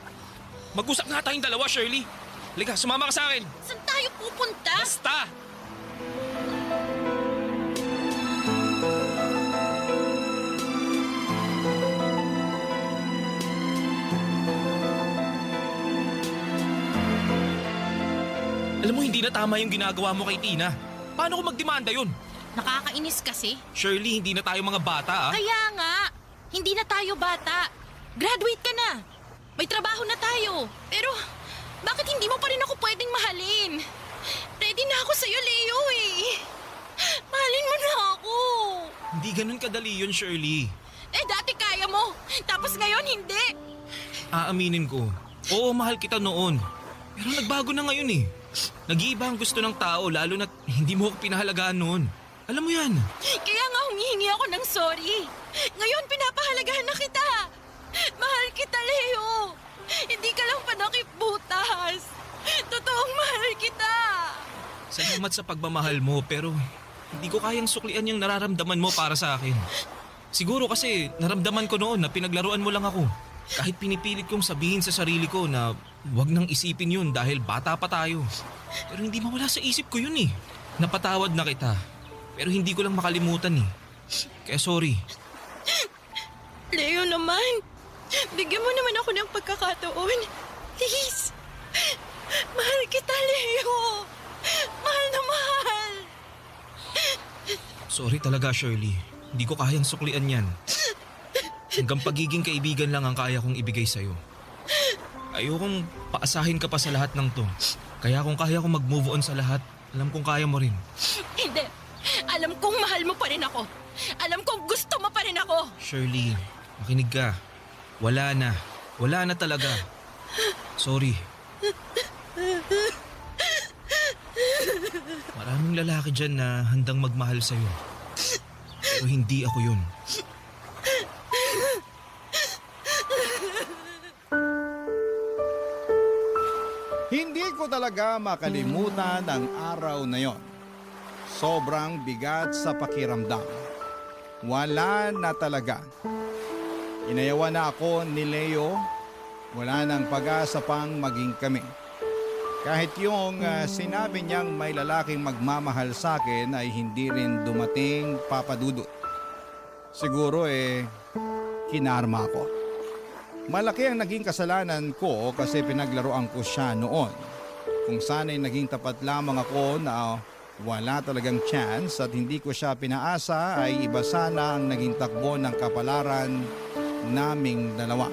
Mag-usap nga tayong dalawa, Shirley. Halika, sumama ka sa akin.
Saan tayo pupunta?
Basta! Alam mo, hindi na tama yung ginagawa mo kay Tina. Paano ko magdemanda yun?
Nakakainis kasi.
Shirley, hindi na tayo mga bata, ah.
Kaya nga, hindi na tayo bata. Graduate ka na. May trabaho na tayo. Pero, bakit hindi mo pa rin ako pwedeng mahalin? Ready na ako sa'yo, Leo eh. Mahalin mo na ako.
Hindi ganun kadali yun, Shirley.
Eh, dati kaya mo. Tapos ngayon, hindi.
Aaminin ko. Oo, mahal kita noon. Pero nagbago na ngayon eh. Nag-iiba ang gusto ng tao lalo na hindi mo ako pinahalagaan noon. Alam mo yan.
Kaya nga humihingi ako ng sorry. Ngayon, pinapahalagahan na kita. Mahal kita, Leo. Hindi ka lang panakipbutas. Totoong mahal kita.
Salamat sa pagmamahal mo pero hindi ko kayang suklian yung nararamdaman mo para sa akin. Siguro kasi naramdaman ko noon na pinaglaruan mo lang ako. Kahit pinipilit kong sabihin sa sarili ko na wag nang isipin yun dahil bata pa tayo. Pero hindi mawala sa isip ko yun eh. Napatawad na kita. Pero hindi ko lang makalimutan eh. Kaya sorry.
Leo naman, bigyan mo naman ako ng pagkakataon. Please. Mahal kita, Leo. Mahal na mahal.
Sorry talaga, Shirley. Hindi ko kayang suklian yan. Hanggang pagiging kaibigan lang ang kaya kong ibigay sa'yo. Ayokong paasahin ka pa sa lahat ng to. Kaya kung kaya kong mag-move on sa lahat, Alam kong kaya mo rin.
Hindi. Alam kong mahal mo pa rin ako. Alam kong gusto mo pa rin ako.
Shirley, makinig ka. Wala na. Wala na talaga. Sorry. Maraming lalaki dyan na handang magmahal sa'yo. Pero hindi ako yun.
Hindi ko talaga makalimutan ang araw na yon. Sobrang bigat sa pakiramdam. Wala na talaga. Inayawan na ako ni Leo. Wala nang pag-asa pang maging kami. Kahit yung sinabi niyang may lalaking magmamahal sa akin ay hindi rin dumating, Papa Dudut. Siguro kinarma ko. Malaki ang naging kasalanan ko kasi pinaglaruan ko siya noon. Kung sana'y naging tapat lamang ako na wala talagang chance at hindi ko siya pinaasa ay iba sana ang naging takbo ng kapalaran naming dalawa.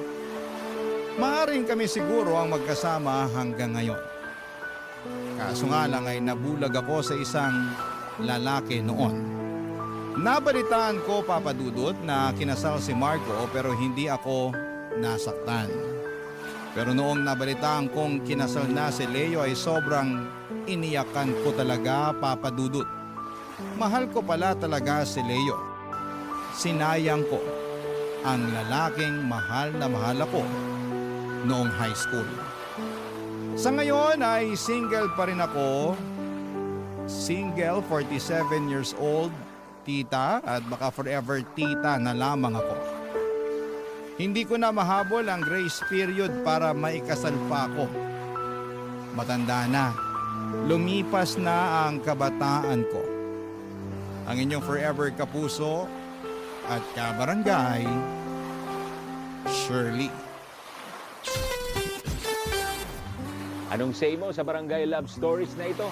Maaring kami siguro ang magkasama hanggang ngayon. Kaso nga lang ay nabulag ako sa isang lalaki noon. Nabalitaan ko, Papa Dudut, na kinasal si Marco pero hindi ako nasaktan. Pero noong nabalitaan kong kinasal na si Leo ay sobrang iniyakan ko talaga, Papa Dudut. Mahal ko pala talaga si Leo. Sinayang ko ang lalaking mahal na mahal ako noong high school. Sa ngayon ay single pa rin ako. Single, 47 years old, tita, at baka forever tita na lamang ako. Hindi ko na mahabol ang grace period para maikasal pa ako. Matanda na. Lumipas na ang kabataan ko. Ang inyong forever kapuso at kabarangay, Shirley.
Anong say mo sa Barangay Love Stories na ito?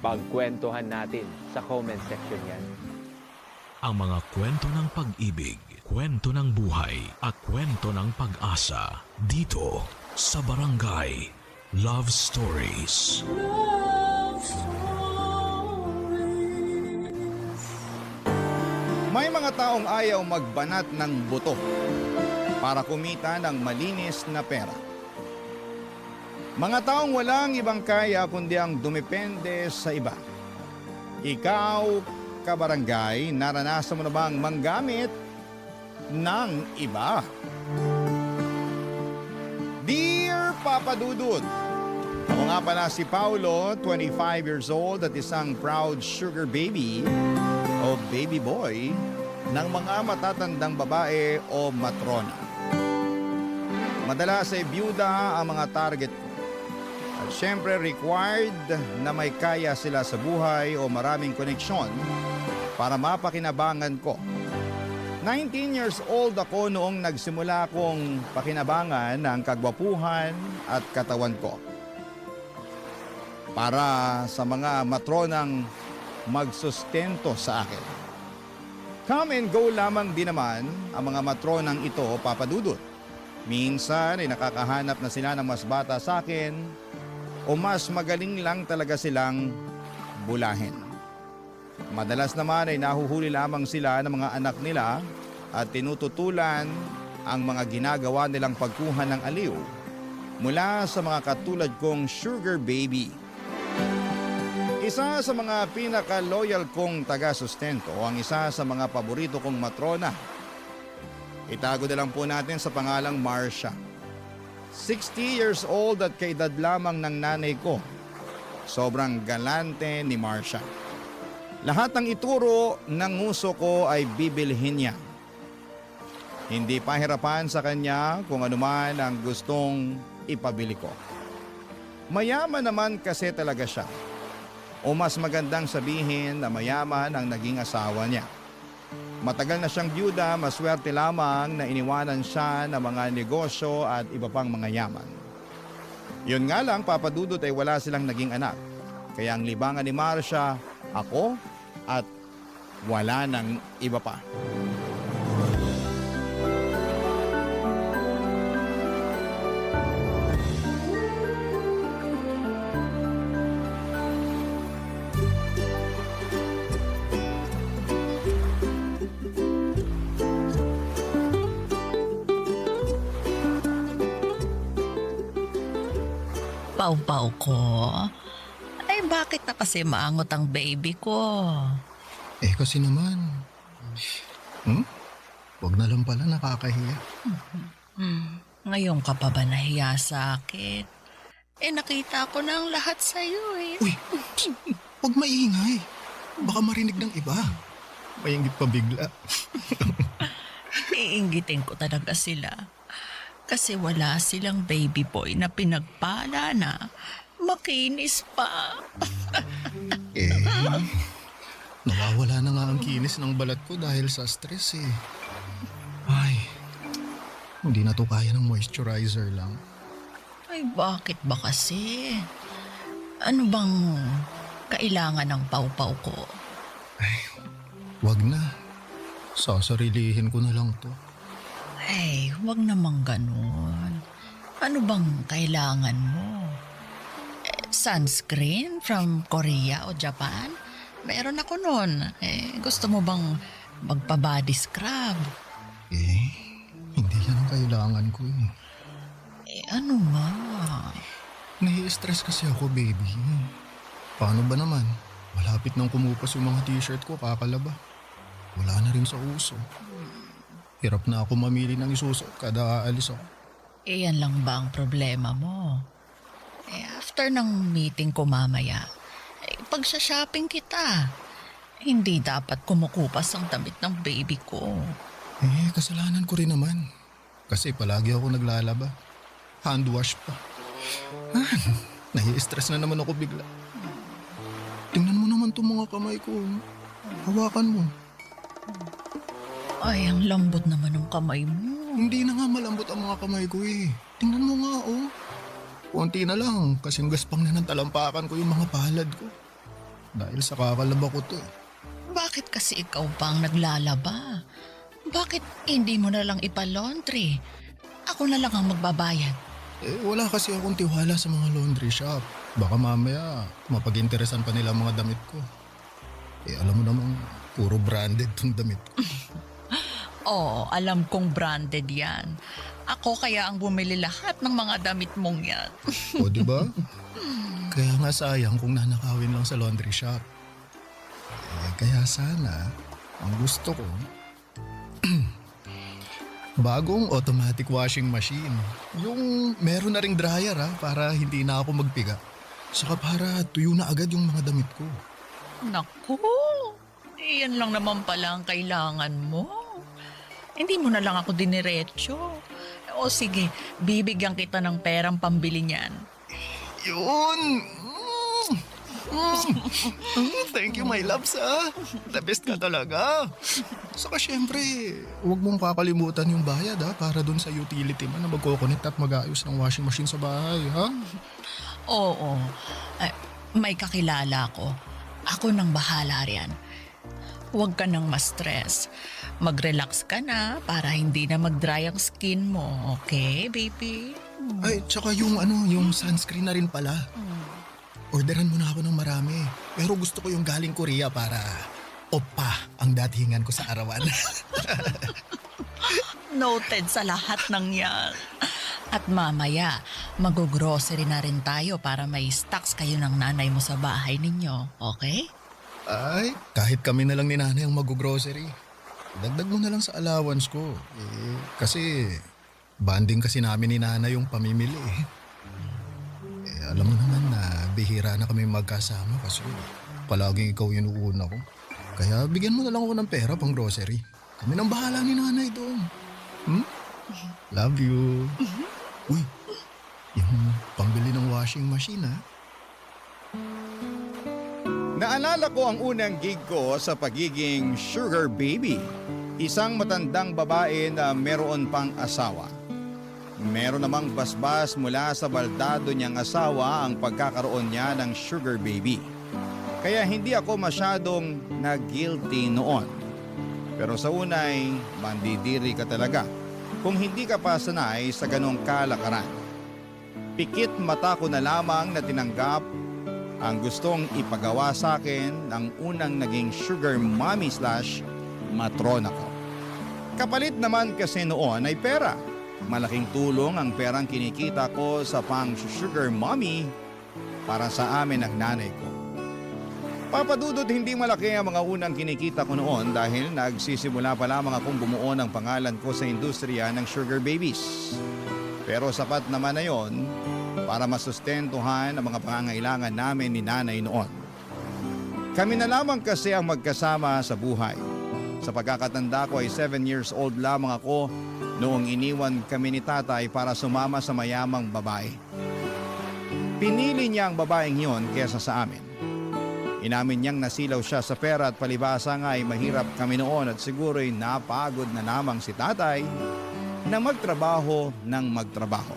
Pagkwentuhan natin sa comment section yan.
Ang mga kwento ng pag-ibig, kwento ng buhay, at kwento ng pag-asa dito sa Barangay Love Stories.
May mga taong ayaw magbanat ng buto para kumita ng malinis na pera. Mga taong walang ibang kaya kundi ang dumepende sa iba. Ikaw, kabarangay, naranasan mo na bang manggamit ng iba? Dear Papa Dudut, ako nga pala si Paulo, 25 years old at isang proud sugar baby o baby boy ng mga matatandang babae o matrona. Madalas ay byuda ang mga target ko. At syempre required na may kaya sila sa buhay o maraming koneksyon para mapakinabangan ko. 19 years old ako noong nagsimula kong pakinabangan ang kagwapuhan at katawan ko. Para sa mga matronang magsustento sa akin. Come and go lamang din naman ang mga matronang ito, Papa Dudut. Minsan ay nakakahanap na sila ng mas bata sa akin o mas magaling lang talaga silang bulahin. Madalas naman ay nahuhuli lamang sila ng mga anak nila at tinututulan ang mga ginagawa nilang pagkuha ng aliw mula sa mga katulad kong sugar baby. Isa sa mga pinaka-loyal kong taga-sustento ang isa sa mga paborito kong matrona. Itago na lang po natin sa pangalang Marcia. 60 years old at kaedad lamang ng nanay ko. Sobrang galante ni Marcia. Lahat ng ituro ng uso ko ay bibilhin niya. Hindi pahirapan sa kanya kung anuman ang gustong ipabili ko. Mayaman naman kasi talaga siya. O mas magandang sabihin na mayaman ang naging asawa niya. Matagal na siyang byuda, maswerte lamang na iniwanan siya ng mga negosyo at iba pang mga yaman. Yun nga lang, Papa Dudut, ay wala silang naging anak. Kaya ang libangan ni Marcia, ako at wala nang iba pa.
Pau-pau ko. Ay, bakit na kasi maangot ang baby ko?
Eh kasi naman. Wag na lang pala, nakakahiya.
Ngayon ka pa ba nahiya sa akin? Eh, nakita ko na ang lahat sa'yo eh.
Uy, wag maingay. Baka marinig ng iba. Maingit pa bigla.
Iinggitin ko talaga sila. Kasi wala silang baby boy na pinagpala na makinis pa.
Nawawala na nga ang kinis ng balat ko dahil sa stress eh. Ay, hindi na to kaya ng moisturizer lang.
Ay, bakit ba kasi? Ano bang kailangan ng pau-pau ko?
Wag na. Sasarilihin ko na lang to.
Ay, huwag namang ganun. Ano bang kailangan mo? Sunscreen from Korea o Japan? Meron ako nun. Gusto mo bang magpa-body scrub?
Hindi yan ang kailangan ko eh.
Ano nga?
Nai-stress kasi ako, baby. Paano ba naman? Malapit nang kumupas yung mga t-shirt ko, kakalaba. Wala na rin sa uso. Hirap na ako mamili ng isusuot kada aalis ako.
Yan lang ba ang problema mo? After ng meeting ko mamaya, pagsha-shopping kita. Hindi dapat kumukupas ang damit ng baby ko.
Kasalanan ko rin naman. Kasi palagi ako naglalaba. Hand wash pa. Nai-stress na naman ako bigla. Tingnan mo naman itong mga kamay ko. Hawakan mo.
Ay, ang lambot naman ng kamay mo.
Hindi na nga malambot ang mga kamay ko eh. Tingnan mo nga oh. Konti na lang kasing gaspang na ng talampakan ko yung mga palad ko. Dahil sa kakalaba ko to.
Bakit kasi ikaw pa ang naglalaba? Bakit hindi mo na lang ipa-laundry? Ako na lang ang magbabayad.
Wala kasi akong tiwala sa mga laundry shop. Baka mamaya mapag-interesan pa nila ang mga damit ko. Alam mo namang puro branded tong damit ko.
Oo, alam kong branded yan. Ako kaya ang bumili lahat ng mga damit mong yan.
O diba? Kaya nga sayang kung nanakawin lang sa laundry shop. Kaya sana, ang gusto ko, bagong automatic washing machine. Yung meron na ring dryer para hindi na ako magpiga. Saka para tuyo na agad yung mga damit ko.
Naku, iyan lang naman pala ang kailangan mo. Hindi mo na lang ako diniretso. O sige, bibigyan kita ng perang pambili niyan.
Yun! Thank you, my loves, The best ka talaga. Saka syempre, huwag mong kakalimutan yung bayad, para dun sa utility man na magkoconnect at mag-ayos ng washing machine sa bahay, ha?
Oo, may kakilala ko. Ako nang bahala riyan. Huwag ka nang ma-stress. Mag-relax ka na para hindi na mag-dry ang skin mo. Okay, baby?
Ay, tsaka yung sunscreen na rin pala. Orderan mo na ako ng marami. Pero gusto ko yung galing Korea para oppa ang datingan ko sa arawan.
Noted sa lahat ng yan. At mamaya, mag-grocery na rin tayo para may stocks kayo ng nanay mo sa bahay ninyo. Okay?
Ay, kahit kami na lang ni nanay ang mag-grocery. Dagdag mo na lang sa allowance ko. Kasi banding kasi namin ni nanay yung pamimili. Alam mo naman na bihira na kami magkasama kasi palaging ikaw yung uuna ko. Kaya bigyan mo na lang ako ng pera pang grocery. Kami nang bahala ni nanay doon. Love you. Uy, yung pambili ng washing machine
Naalala ko ang unang gig ko sa pagiging sugar baby. Isang matandang babae na meron pang asawa. Meron namang basbas mula sa baldado niyang asawa ang pagkakaroon niya ng sugar baby. Kaya hindi ako masyadong nag-guilty noon. Pero sa unay, mandidiri ka talaga kung hindi ka pa sanay sa ganong kalakaran. Pikit mata ko na lamang na tinanggap ang gustong ipagawa sa akin ng unang naging sugar mommy / matrona ko. Kapalit naman kasi noon ay pera. Malaking tulong ang perang kinikita ko sa pang-sugar mommy para sa amin ng nanay ko. Papadudot hindi malaki ang mga unang kinikita ko noon dahil nagsisimula pa lamang akong bumuo ng pangalan ko sa industriya ng sugar babies. Pero sapat naman na yon para masustentuhan ang mga pangangailangan namin ni nanay noon. Kami na lamang kasi ang magkasama sa buhay. Sa pagkakatanda ko ay 7 years old lamang ako noong iniwan kami ni tatay para sumama sa mayamang babae. Pinili niya ang babaeng yon kesa sa amin. Inamin niyang nasilaw siya sa pera at palibasa nga ay mahirap kami noon at siguro'y napagod na lamang si tatay na magtrabaho ng magtrabaho.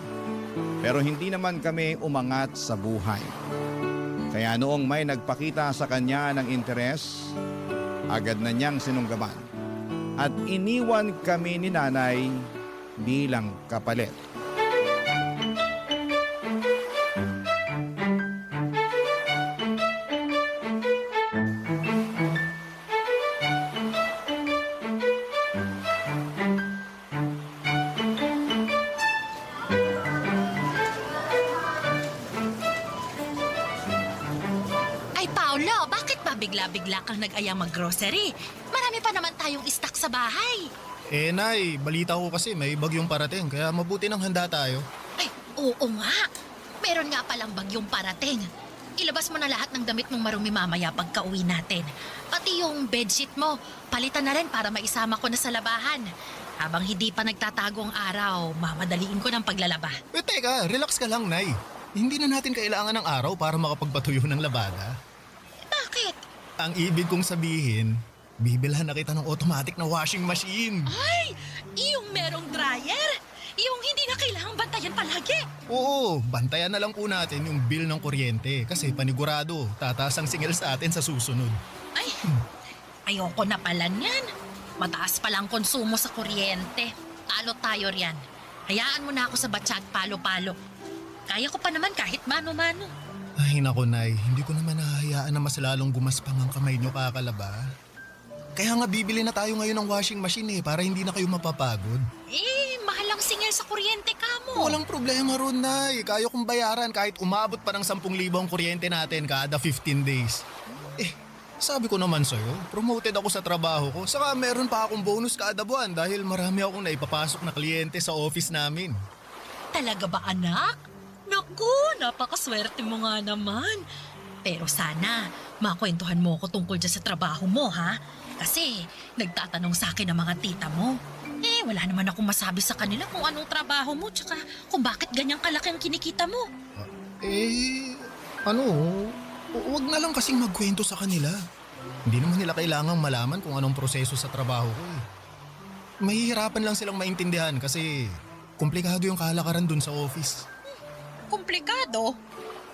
Pero hindi naman kami umangat sa buhay. Kaya noong may nagpakita sa kanya ng interes, agad na niyang sinunggaban at iniwan kami ni nanay bilang kapalit.
Ay, Paolo, bakit ba bigla-bigla kang nag-ayang mag-grocery? Marami pa naman tayong stock sa bahay.
Nay, balita ko kasi may bagyong parating kaya mabuti nang handa tayo.
Ay, oo nga. Meron nga palang bagyong parating. Ilabas mo na lahat ng damit mong marumi mamaya pagka-uwi natin. Pati yung bedsheet mo, palitan na rin para maisama ko na sa labahan. Habang hindi pa nagtatago ang araw, mamadaliin ko ng paglalaba.
Teka, relax ka lang, Nay. Hindi na natin kailangan ng araw para makapagpatuyo ng labada.
Bakit?
Ang ibig kong sabihin, bibilhan na kita ng automatic na washing machine.
Ay, yung merong dryer? Yung hindi na kailangang bantayan palagi?
Oo, bantayan na lang po natin yung bill ng kuryente kasi panigurado, tataas ang singil sa atin sa susunod.
Ay, ayoko na pala niyan. Mataas pala ang konsumo sa kuryente. Talo tayo riyan. Hayaan mo na ako sa batsyag palo-palo. Kaya ko pa naman kahit mano-mano.
Ay nako, Nay, hindi ko naman nahahayaan na mas lalong gumaspang ang kamay nyo kakalaba. Kaya nga bibili na tayo ngayon ng washing machine para hindi na kayo mapapagod.
Mahal ang singil sa kuryente ka mo.
Walang problema ron, Nay. Kaya kong bayaran kahit umabot pa ng 10,000 ang kuryente natin kada 15 days. Sabi ko naman sa'yo, promoted ako sa trabaho ko. Saka meron pa akong bonus kada buwan dahil marami akong naipapasok na kliyente sa office namin.
Talaga ba, anak? Naku, napakaswerte mo nga naman. Pero sana, makwentuhan mo ako tungkol dyan sa trabaho mo, ha? Kasi nagtatanong sa akin ang mga tita mo. Wala naman akong masabi sa kanila kung anong trabaho mo tsaka kung bakit ganyang kalaki ang kinikita mo.
Huwag na lang kasing magkwento sa kanila. Hindi naman nila kailangang malaman kung anong proseso sa trabaho ko. Mahihirapan lang silang maintindihan kasi komplikado yung kalakaran dun sa office.
Komplikado?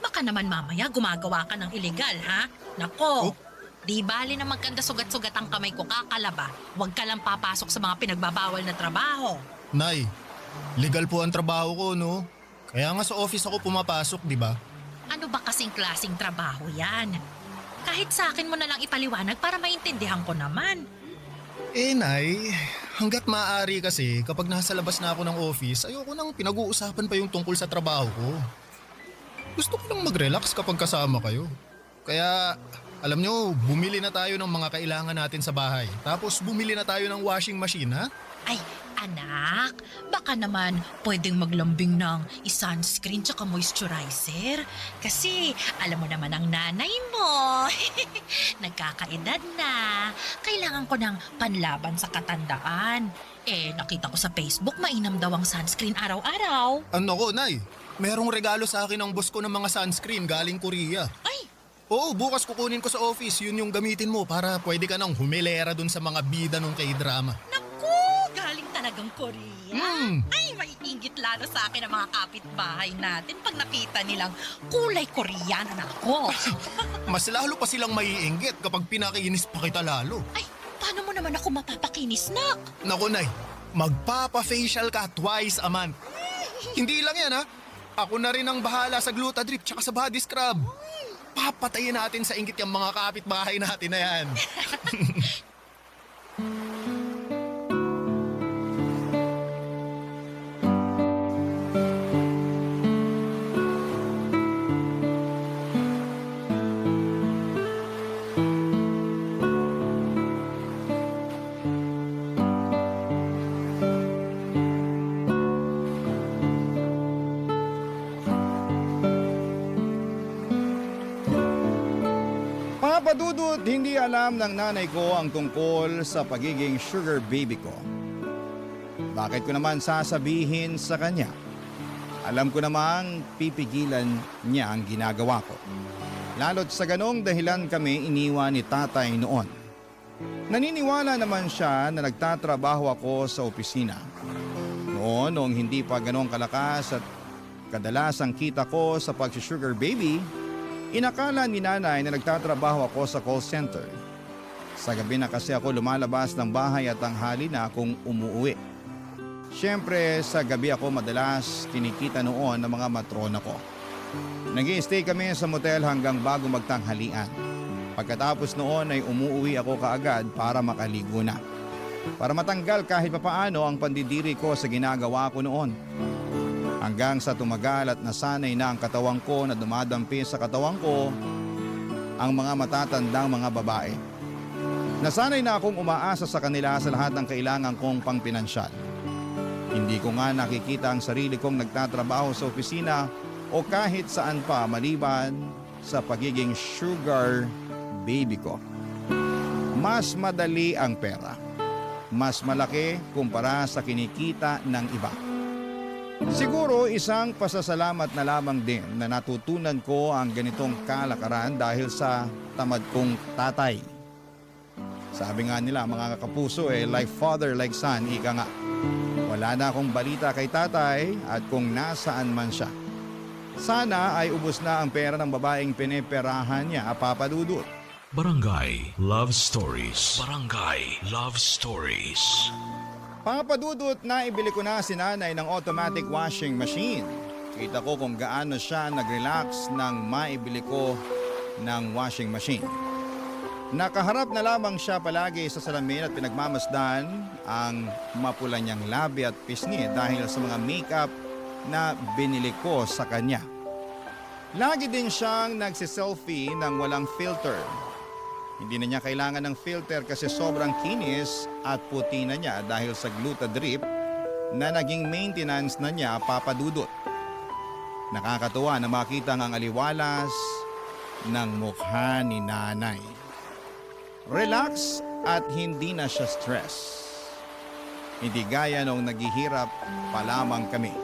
Baka naman mamaya gumagawa ka ng illegal, ha? Nako, di bali na magkanda sugat-sugat ang kamay ko kakalaba. Huwag ka lang papasok sa mga pinagbabawal na trabaho.
Nay, legal po ang trabaho ko, no? Kaya nga sa office ako pumapasok, di ba?
Ano ba kasing klaseng trabaho yan? Kahit sa akin mo na lang ipaliwanag para maintindihan ko naman.
Nay, hanggat maaari kasi kapag nasa labas na ako ng office, ayoko nang pinag-uusapan pa yung tungkol sa trabaho ko. Gusto ko lang mag-relax kapag kasama kayo. Kaya, alam nyo, bumili na tayo ng mga kailangan natin sa bahay. Tapos bumili na tayo ng washing machine, ha?
Ay, anak, baka naman pwedeng maglambing ng sunscreen tsaka moisturizer. Kasi alam mo naman ang nanay mo. Nagkakaedad na. Kailangan ko ng panlaban sa katandaan. Nakita ko sa Facebook mainam daw ang sunscreen araw-araw.
Ano ko, Nay? Merong regalo sa akin ng boss ko ng mga sunscreen galing Korea.
Ay,
Oo, bukas kukunin ko sa office. Yun yung gamitin mo para pwede ka nang humilera dun sa mga bida nung K-drama.
naku, galing talagang Korea. Ay, maiinggit lalo sa akin ang mga kapitbahay natin pag nakita nilang kulay Koreana na ako.
Mas lalo pa silang maiinggit kapag pinakinis pa kita lalo.
Ay, paano mo naman ako mapapakinis, nak?
Naku, Nay, magpapa-facial ka twice a month. Hindi lang yan, ha? Ako na rin ang bahala sa Glutadrip tsaka sa body scrub. Papatayin natin sa inggit yung mga kapitbahay natin na yan.
Papadudot, hindi alam ng nanay ko ang tungkol sa pagiging sugar baby ko. Bakit ko naman sasabihin sa kanya? Alam ko namang pipigilan niya ang ginagawa ko. Lalo't sa ganong dahilan kami iniwan ni tatay noon. Naniniwala naman siya na nagtatrabaho ako sa opisina. Noong hindi pa ganong kalakas at kadalasang kita ko sa pag-sugar baby, inakala ni nanay na nagtatrabaho ako sa call center. Sa gabi na kasi ako lumalabas ng bahay at tanghali na akong umuwi. Siyempre sa gabi ako madalas kinikita noon ng mga matrona ko. Nag-i-stay kami sa motel hanggang bago magtanghalian. Pagkatapos noon ay umuwi ako kaagad para makaligo na. Para matanggal kahit papaano ang pandidiri ko sa ginagawa ko noon. Hanggang sa tumagal at nasanay na ang katawan ko na dumadampi sa katawan ko ang mga matatandang mga babae. Nasanay na akong umaasa sa kanila sa lahat ng kailangan kong pangpinansyal. Hindi ko nga nakikita ang sarili kong nagtatrabaho sa opisina o kahit saan pa maliban sa pagiging sugar baby ko. Mas madali ang pera. Mas malaki kumpara sa kinikita ng iba. Siguro isang pasasalamat na lamang din na natutunan ko ang ganitong kalakaran dahil sa tamad kong tatay. Sabi nga nila mga kapuso like father like son, ika nga. Wala na akong balita kay tatay at kung nasaan man siya. Sana ay ubos na ang pera ng babaeng pineperahan niya, Papa Dudut.
Barangay Love Stories. Barangay Love Stories.
Papa Dudut, naibili ko na si nanay ng automatic washing machine. Kita ko kung gaano siya nag-relax nang maibili ko ng washing machine. Nakaharap na lamang siya palagi sa salamin at pinagmamasdan ang mapula niyang labi at pisngi dahil sa mga makeup na binili ko sa kanya. Lagi din siyang nagsiselfie ng walang filter. Hindi na niya kailangan ng filter kasi sobrang kinis at puti na niya dahil sa Glutadrip na naging maintenance na niya, Papa Dudut. Nakakatuwa na makita ang aliwalas ng mukha ni nanay. Relax at hindi na siya stress. Hindi gaya nung naghihirap pa lamang kami.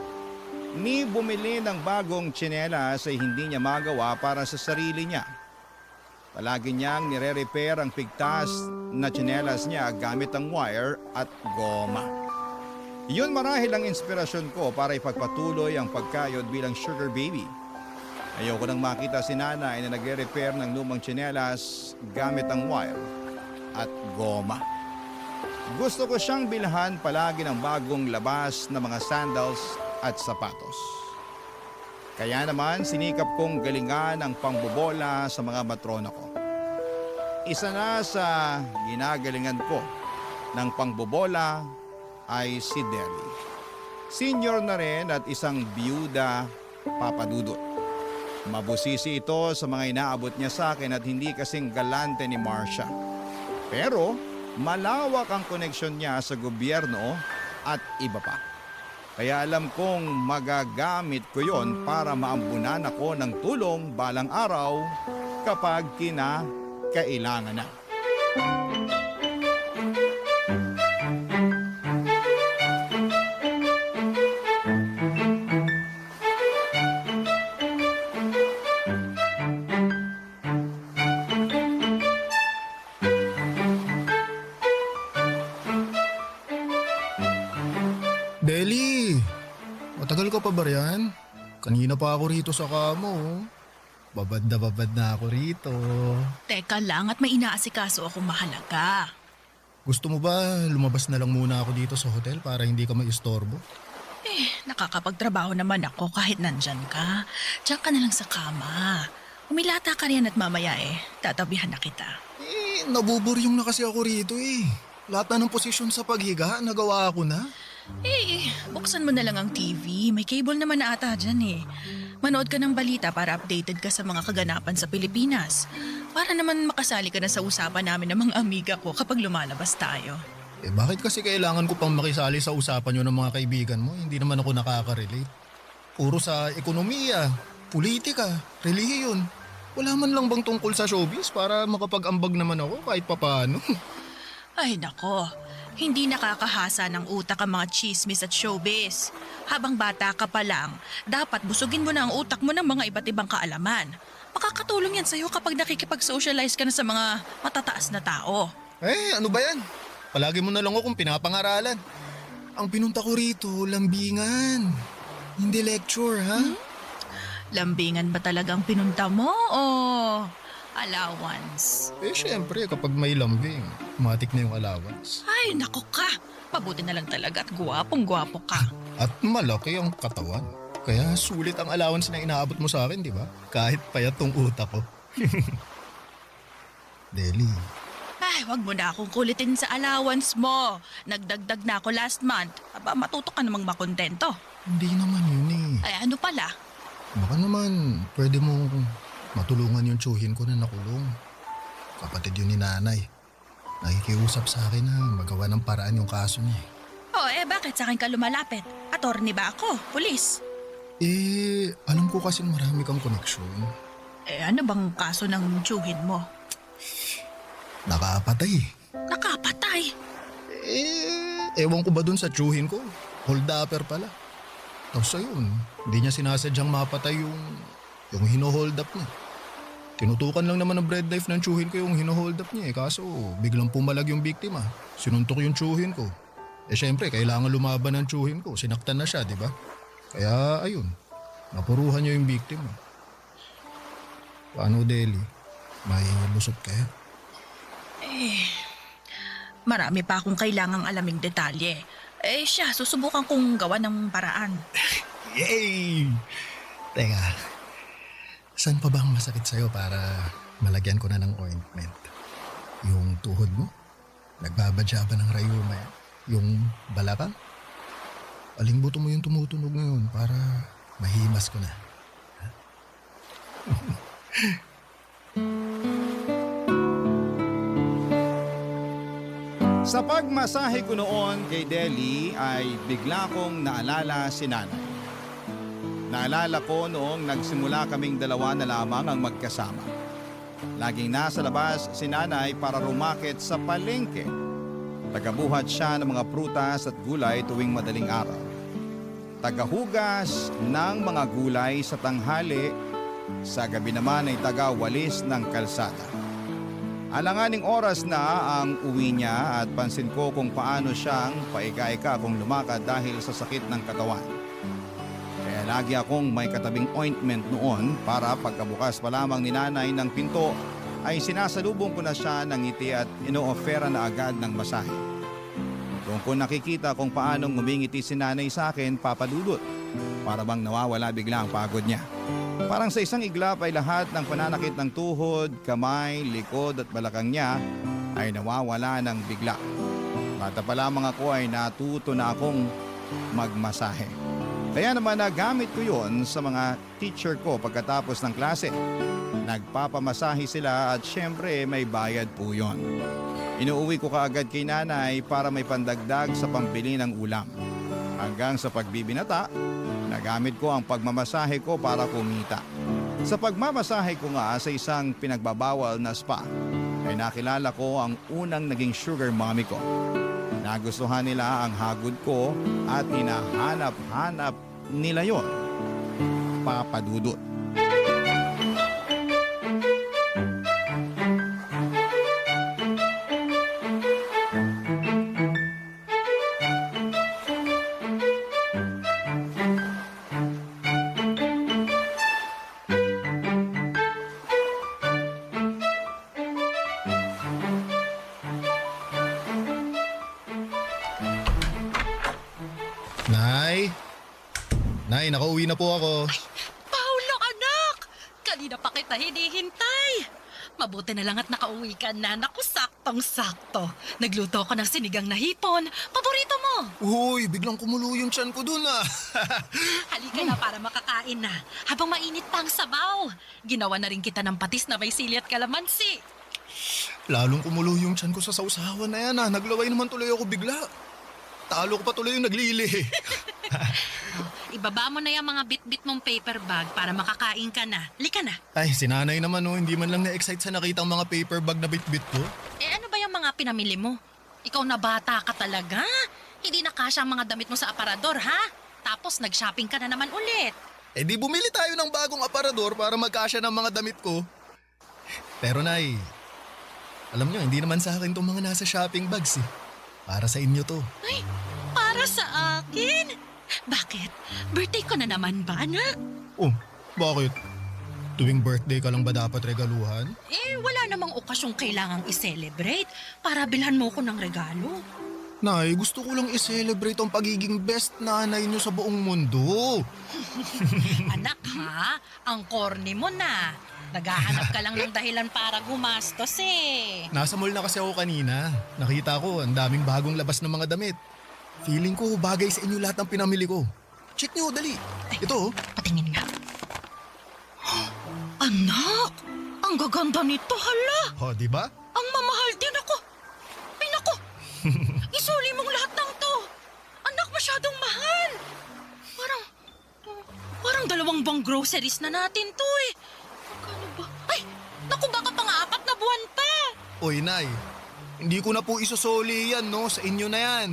Ni bumili ng bagong tsinelas ay hindi niya magawa para sa sarili niya. Palagi niyang nire-repair ang pigtas na tsinelas niya gamit ang wire at goma. Iyon marahil ang inspirasyon ko para ipagpatuloy ang pagkayod bilang sugar baby. Ayoko nang makita si nanay na nagre-repair ng lumang tsinelas gamit ang wire at goma. Gusto ko siyang bilhan palagi ng bagong labas na mga sandals at sapatos. Kaya naman sinikap kong galingan ang pangbobola sa mga matrona ko. Isa na sa ginagalingan ko ng pangbobola ay si Deli. Senior na rin at isang biyuda, Papa Dudut. Mabusisi ito sa mga inaabot niya sa akin at hindi kasing galante ni Marcia. Pero malawak ang koneksyon niya sa gobyerno at iba pa. Kaya alam kong magagamit ko yon para maambunan ako ng tulong balang araw kapag kinakailangan na.
Deli, matagal ka pa ba riyan? Kanina pa ako rito sa kamo. Babad na ako rito.
Teka lang at may inaasikaso akong mahalaga.
Gusto mo ba lumabas na lang muna ako dito sa hotel para hindi ka maistorbo?
Nakakapagtrabaho naman ako kahit nandyan ka. Diyan ka na lang sa kama. Umilata ka riyan at mamaya tatabihan na kita.
Nabuburyong na kasi ako rito Lahat na ng posisyon sa paghiga, nagawa ako na.
Buksan mo na lang ang TV. May cable naman na ata dyan Manood ka ng balita para updated ka sa mga kaganapan sa Pilipinas. Para naman makasali ka na sa usapan namin ng mga amiga ko kapag lumalabas tayo.
Bakit kasi kailangan ko pang makisali sa usapan nyo ng mga kaibigan mo? Hindi naman ako nakaka-relate. Puro sa ekonomiya, politika, relihiyon. Wala man lang bang tungkol sa showbiz para makapag-ambag naman ako kahit papaano?
Ay nako, hindi nakakahasa ng utak ang mga chismis at showbiz. Habang bata ka pa lang, dapat busugin mo na ang utak mo ng mga iba't ibang kaalaman. Makakatulong yan sa'yo kapag nakikipag-socialize ka na sa mga matataas na tao.
Ano ba yan? Palagi mo na lang akong pinapangaralan. Ang pinunta ko rito, lambingan. Hindi lecture, ha?
Lambingan ba talagang pinunta mo o allowance?
Syempre, kapag may lambing, matik na yung allowance.
Ay, naku ka. Mabuti na lang talaga at gwapong-gwapo ka.
At malaki ang katawan. Kaya sulit ang allowance na inaabot mo sa akin, di ba? Kahit payat tong utak ko. Deli,
Ay, wag mo na akong kulitin sa allowance mo. Nagdagdag na ako last month. Aba, matuto ka namang makontento.
hindi naman yun eh.
Ay, ano pala?
Baka naman, pwede mo matulungan yung tsuhin ko na nakulong. Kapatid yun ni nanay. Nakikiusap sa akin na magawa ng paraan yung kaso niya.
Oh, bakit sa akin ka lumalapit? Attorney ba ako? Pulis?
Alam ko kasi marami kang koneksyon.
Ano bang kaso ng tsuhin mo?
Nakapatay.
Nakapatay?
Ewan ko ba dun sa tsuhin ko? Hold upper pala. Tapos ayun, hindi niya sinasadyang mapatay yung hino-hold up niya. Tinutukan lang naman ng bread knife ng tsuhin ko yung hino-hold up niya kaso biglang pumalag yung biktima. Sinuntok yung tsuhin ko. Syempre, kailangan lumaban ng tsuhin ko. Sinaktan na siya, di ba? Kaya ayun, napuruhan niya yung biktima. Paano, Deli? May lusot kaya?
Marami pa akong kailangang alaming detalye. Siya, susubukan kong gawa ng paraan.
Yay! Teka, saan pa ba ang masakit sa'yo para malagyan ko na ng ointment? Yung tuhod mo? Nagbabadya ba ng rayuma yan? Yung balakang? Aling buto mo yung tumutunog ngayon para mahimas ko na.
Sa pagmasahe ko noon kay Deli ay bigla kong naalala si nanay. Naalala ko noong nagsimula kaming dalawa na lamang ang magkasama. Laging nasa labas si nanay para rumakit sa palengke. Tagabuhat siya ng mga prutas at gulay tuwing madaling araw. Tagahugas ng mga gulay sa tanghali, sa gabi naman ay tagawalis ng kalsada. Alanganing oras na ang uwi niya at pansin ko kung paano siyang paika-ika kung lumakad dahil sa sakit ng katawan. Kaya lagi akong may katabing ointment noon para pagkabukas pa lamang ni nanay ng pinto ay sinasalubong ko na siya ng ngiti at ino-offera na agad ng masahe. Doon ko nakikita kung paanong ngumingiti si nanay sa akin, papadudot. Para bang nawawala bigla ang pagod niya. Parang sa isang iglap ay lahat ng pananakit ng tuhod, kamay, likod at balakang niya ay nawawala ng bigla. Bata pa lamang ako ay natuto na akong magmasahe. Kaya naman nagamit ko yon sa mga teacher ko pagkatapos ng klase. Nagpapamasahe sila at syempre may bayad po yon. Inuuwi ko kaagad kay nanay para may pandagdag sa pambili ng ulam. Hanggang sa pagbibinata, nagamit ko ang pagmamasahe ko para kumita. Sa pagmamasahe ko nga sa isang pinagbabawal na spa, ay nakilala ko ang unang naging sugar mommy ko. Nagustuhan nila ang hagod ko at hinahanap-hanap nila yon. Papadudot.
Nay, nakauwi na po ako.
Paolo, anak! Kanina pa kita hinihintay. Mabuti na lang at nakauwi ka na. Naku, saktong-sakto. Nagluto ko ng sinigang na hipon. Paborito mo.
Uy, biglang kumulo yung tiyan ko dun ah.
Halika na para makakain na. Habang mainit pa ang sabaw. Ginawa na rin kita ng patis na may sili at kalamansi.
Lalong kumulo yung tiyan ko sa sausawan na yan ah. Naglaway naman tuloy ako bigla. talo ko pa tuloy yung naglili.
Ibaba mo na yung mga bit-bit mong paper bag para makakain ka na. Lika na.
Ay, si nanay naman hindi man lang na-excite sa nakitang mga paper bag na bit-bit ko.
Ano ba yung mga pinamili mo? Ikaw na bata ka talaga. Hindi na kasya ang mga damit mo sa aparador, ha? Tapos nag-shopping ka na naman ulit.
Di bumili tayo ng bagong aparador para magkasya ng mga damit ko. Pero nay, alam nyo, hindi naman sa akin itong mga nasa shopping bags eh. Para sa inyo to.
Ay, para sa akin? Bakit? Birthday ko na naman ba, anak?
Oh, bakit? Tuwing birthday ka lang ba dapat regaluhan?
Wala namang okasyong kailangang i-celebrate para bilhan mo ko ng regalo.
Nay, gusto ko lang i-celebrate ang pagiging best nanay nyo sa buong mundo.
Anak ha, ang corny mo na. Naghahanap ka lang ng dahilan para gumastos eh.
Nasa mall na kasi ako kanina. Nakita ko, ang daming bagong labas ng mga damit. Feeling ko bagay sa inyo lahat ng pinamili ko. Check nyo, dali. Ito, oh.
Patingin nga. Anak, ang gaganda nito, hala.
Oh, di ba?
Ang mamahal din ako. Ay nako, isuli mong lahat ng to. Anak, masyadong mahal. Parang dalawang bang groceries na natin to eh. Magkano ba? Ay, naku, baka pang-apat na buwan pa.
Oy, Nay. Hindi ko na po isusoli yan, no? Sa inyo na yan.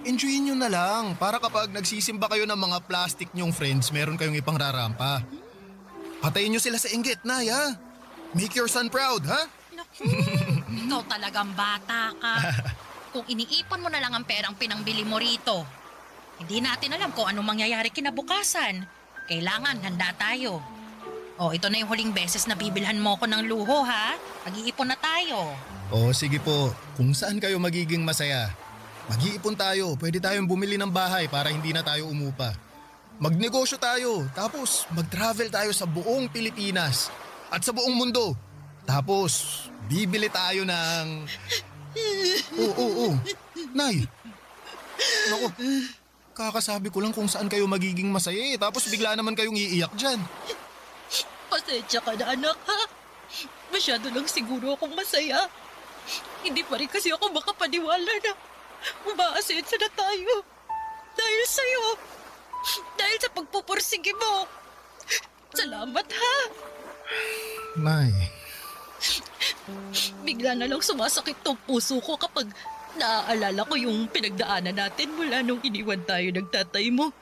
Enjoyin nyo na lang para kapag nagsisimba kayo ng mga plastic nyong friends, meron kayong ipang rarampa. Patayin nyo sila sa inggit, Nay, ha? Make your son proud, ha?
Naku, ikaw talagang bata ka. Kung iniipon mo na lang ang perang pinangbili mo rito, hindi natin alam kung anong mangyayari kinabukasan. Kailangan handa tayo. Ito na yung huling beses na bibilhan mo ko ng luho, ha? Mag-iipon na tayo.
Sige po. Kung saan kayo magiging masaya. Mag-iipon tayo. Pwede tayong bumili ng bahay para hindi na tayo umupa. Magnegosyo tayo. Tapos mag-travel tayo sa buong Pilipinas. At sa buong mundo. Tapos bibili tayo ng... Oo. Nay. Naku. Kakasabi ko lang kung saan kayo magiging masaya eh. Tapos bigla naman kayong iiyak dyan.
Pasensya ka na, anak, ha? Masyado lang siguro akong masaya. Hindi pa rin kasi ako makapaniwala na umaasensa na tayo. Dahil sa'yo. Dahil sa pagpupursige mo. Salamat, ha?
Nay.
Bigla na lang sumasakit tong puso ko kapag naaalala ko yung pinagdaanan natin mula nung iniwan tayo ng tatay mo.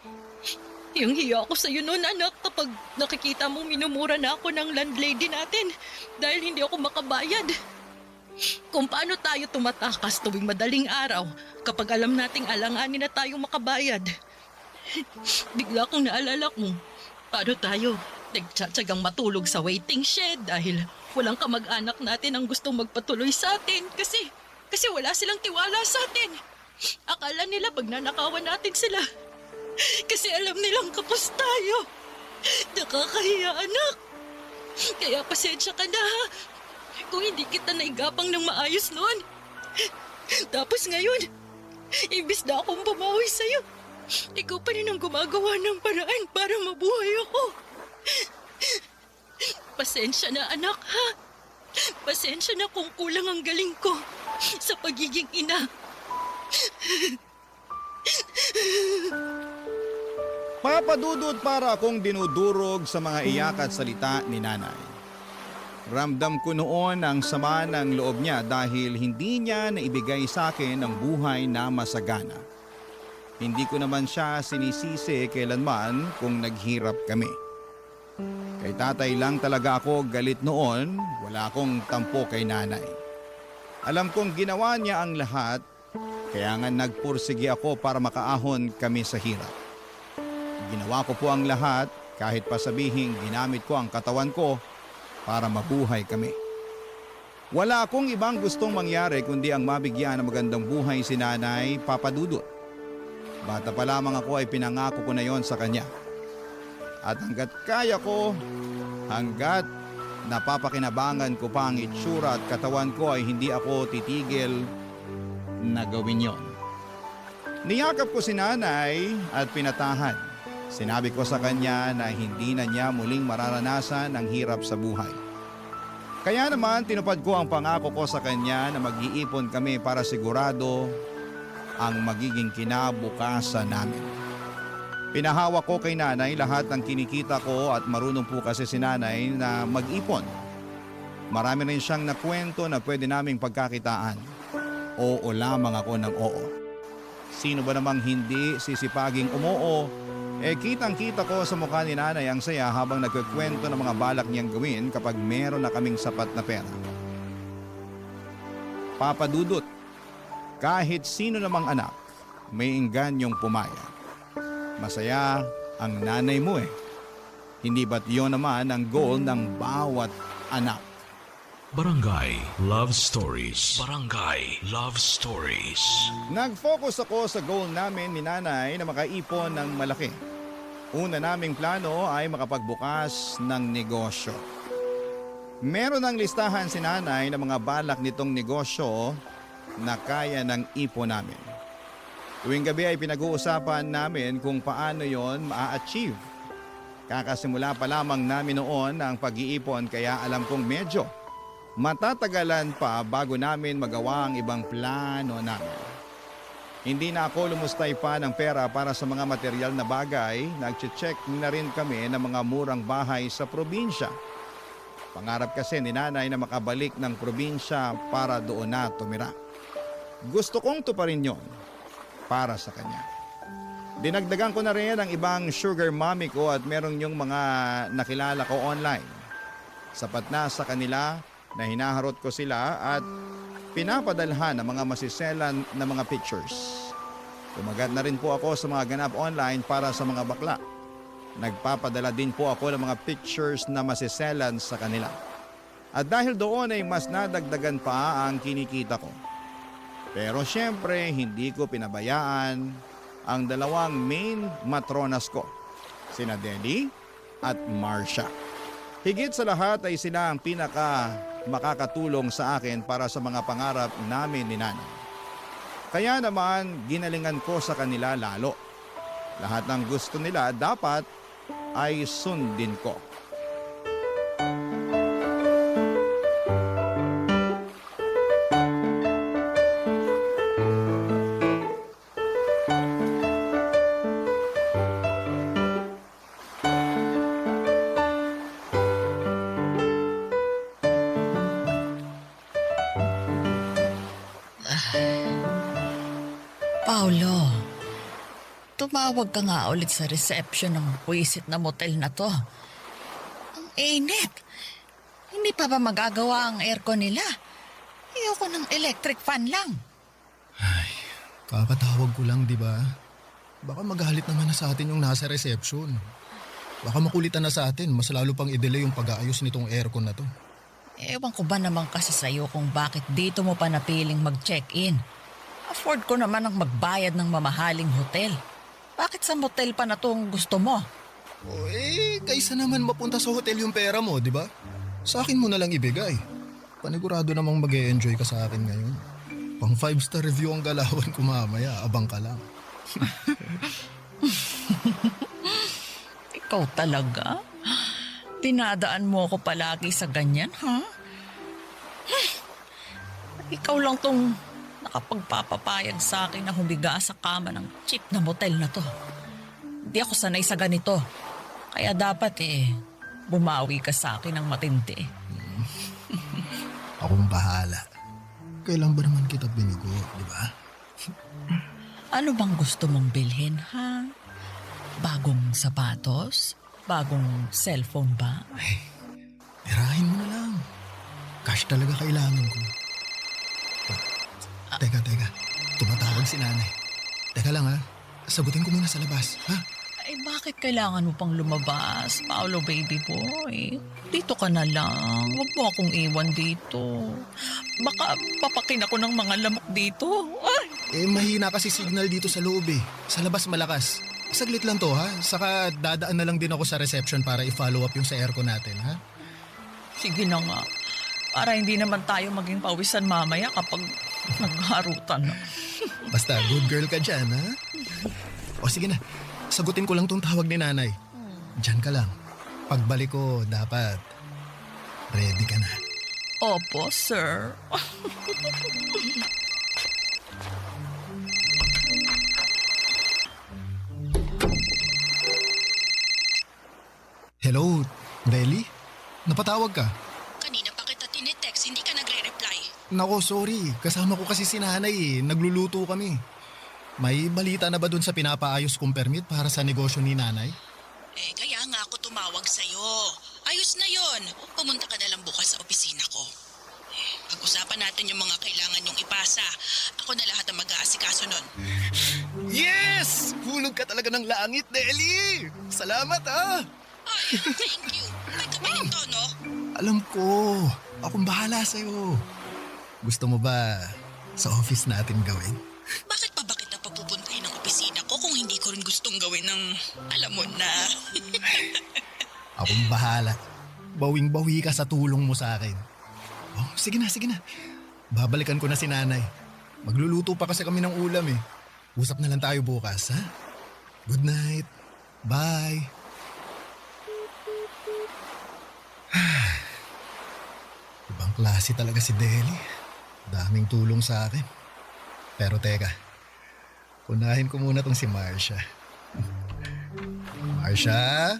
Yung hiya ko sa'yo noon, anak, kapag nakikita mong minumura na ako ng landlady natin dahil hindi ako makabayad. Kung paano tayo tumatakas tuwing madaling araw kapag alam nating alanganin na tayong makabayad. Bigla kong naalala kung paano tayo nagtsatsagang matulog sa waiting shed dahil walang kamag-anak natin ang gustong magpatuloy sa atin kasi wala silang tiwala sa atin. Akala nila pag nanakawan natin sila. Kasi alam nilang kapos tayo. Nakakahiya, anak. Kaya pasensya ka na, ha? Kung hindi kita naigapang ng maayos noon. Tapos ngayon, imbis na akong bumawi sa'yo, ikaw pa rin ang gumagawa ng paraan para mabuhay ako. Pasensya na, anak, ha? Pasensya na kung kulang ang galing ko sa pagiging ina.
Papadudod para akong dinudurog sa mga iyak at salita ni nanay. Ramdam ko noon ang sama ng loob niya dahil hindi niya naibigay sa akin ang buhay na masagana. Hindi ko naman siya sinisisi kailanman kung naghirap kami. Kay tatay lang talaga ako galit noon, wala akong tampo kay nanay. Alam kong ginawa niya ang lahat, kaya nga nagpursige ako para makaahon kami sa hirap. Ginawa ko po ang lahat kahit pa sabihing ginamit ko ang katawan ko para mabuhay kami. Wala akong ibang gustong mangyari kundi ang mabigyan ng magandang buhay si nanay, Papa Dudut. Bata pa lamang ako ay pinangako ko na yon sa kanya. At hanggat kaya ko, hanggat napapakinabangan ko pa ang itsura at katawan ko ay hindi ako titigil na gawin yon. Niyakap ko si nanay at pinatahan. Sinabi ko sa kanya na hindi na niya muling mararanasan ang hirap sa buhay. Kaya naman tinupad ko ang pangako ko sa kanya na mag-iipon kami para sigurado ang magiging kinabukasan namin. Pinahawak ko kay nanay lahat ng kinikita ko at marunong po kasi si nanay na mag-ipon. Marami rin siyang nakwento na pwede naming pagkakitaan. Oo lamang ako ng oo. Sino ba namang hindi sisipaging umoo? Kitang-kita ko sa mukha ni nanay ang saya habang nagkukwento ng mga balak niyang gawin kapag meron na kaming sapat na pera. Papa Dudut, kahit sino namang anak, may ingganyong pumayag. Masaya ang nanay mo eh. Hindi ba't yun naman ang goal ng bawat anak?
Barangay Love Stories. Barangay Love Stories.
Nag-focus ako sa goal namin ni nanay na makaipon ng malaki. Una naming plano ay makapagbukas ng negosyo. Meron ng listahan si nanay ng mga balak nitong negosyo na kaya ng ipon namin. Tuwing gabi ay pinag-uusapan namin kung paano yon ma-achieve. Kakasimula pa lamang namin noon ang pag-iipon kaya alam kong medyo matatagalan pa bago namin magawa ang ibang plano namin. Hindi na ako lumustay pa ng pera para sa mga material na bagay. Nag-check na rin kami ng mga murang bahay sa probinsya. Pangarap kasi ni nanay na makabalik ng probinsya para doon na tumira. Gusto kong tuparin yon para sa kanya. Dinagdagan ko na rin ang ibang sugar mommy ko at merong yung mga nakilala ko online. Sapat na sa kanila na hinaharot ko sila at pinapadalhan ng mga masiselan na mga pictures. Tumagat na rin po ako sa mga ganap online para sa mga bakla. Nagpapadala din po ako ng mga pictures na masiselan sa kanila. At dahil doon ay mas nadagdagan pa ang kinikita ko. Pero syempre hindi ko pinabayaan ang dalawang main matronas ko, sina Deli at Marcia. Higit sa lahat ay sila ang makakatulong sa akin para sa mga pangarap namin ni nanay. Kaya naman ginalingan ko sa kanila lalo. Lahat ng gusto nila dapat ay sundin ko.
Paulo, tumawag ka nga ulit sa reception ng puwisit na motel na to. Ang init. Hindi pa ba magagawa ang aircon nila? Ayoko ng electric fan lang.
Kakatawag ko lang, di ba? Baka magalit naman na sa atin yung nasa reception. Baka makulitan na sa atin, mas lalo pang i-delay yung pag-aayos nitong aircon na to.
Ewan ko ba naman kasi sa'yo kung bakit dito mo pa napiling mag-check-in. Afford ko naman ang magbayad ng mamahaling hotel. Bakit sa motel pa na itong gusto mo?
Kaysa naman mapunta sa hotel yung pera mo, di ba? Sa akin mo na lang ibigay. Panigurado namang mag-e-enjoy ka sa akin ngayon. Pang 5-star review ang galawan ko mamaya, abang ka lang.
Ikaw talaga? Dinadaan mo ako palagi sa ganyan, ha? Ikaw lang tong nakapagpapapayag sa akin na humiga sa kama ng cheap na motel na to. Hindi ako sanay sa ganito. Kaya dapat bumawi ka sa akin ng matindi.
Akong bahala. Kailan ba naman kita binigo, di ba?
Ano bang gusto mong bilhin, ha? Bagong sapatos? Bagong cellphone ba?
Tirahin mo na lang. Cash talaga kailangan ko. Teka. Tumatawag si nanay. Teka lang ha. Sagutin ko muna sa labas, ha?
Ay, bakit kailangan mo pang lumabas, Paolo baby boy? Dito ka na lang. Huwag mo akong iwan dito. Baka papakin ako ng mga lamok dito. Ay!
Mahina kasi signal dito sa loob eh. Sa labas malakas. Saglit lang to ha. Saka dadaan na lang din ako sa reception para i-follow up yung sa aircon natin, ha?
Sige na nga. Para hindi naman tayo maging pawisan mamaya kapag nagharutan na.
Basta good girl ka dyan, ha? O sige na, sagutin ko lang tong tawag ni nanay. Diyan ka lang. Pagbalik ko, dapat ready ka na.
Opo, sir.
Hello, Deli? Napatawag ka?
Kanina pa kita tinitext, hindi ka nagre-reply.
Nako, sorry. Kasama ko kasi si nanay eh. Nagluluto kami. May balita na ba dun sa pinapaayos kong permit para sa negosyo ni nanay?
Kaya nga ako tumawag sa'yo. Ayos na yon. Pumunta ka na lang bukas sa opisina ko. Pag-usapan natin yung mga kailangan yung ipasa. Ako na lahat ang mag-aasikaso nun.
Yes! Hulog ka talaga ng langit, Deli! Salamat ah!
Ay, thank you. May kapalang tono.
Alam ko. Akong bahala sa'yo. Gusto mo ba sa office natin gawin?
Bakit pa ba kita papupuntahin ng opisina ko kung hindi ko rin gustong gawin ng alam mo na?
Akong bahala. Bawing-bawi ka sa tulong mo sa akin. Oh, sige na, sige na. Babalikan ko na si nanay. Magluluto pa kasi kami ng ulam eh. Usap na lang tayo bukas, ha? Good night. Bye. Ibang klase talaga si Deli. Daming tulong sa akin. Pero teka, unahin ko muna tong si Marcia. Marcia?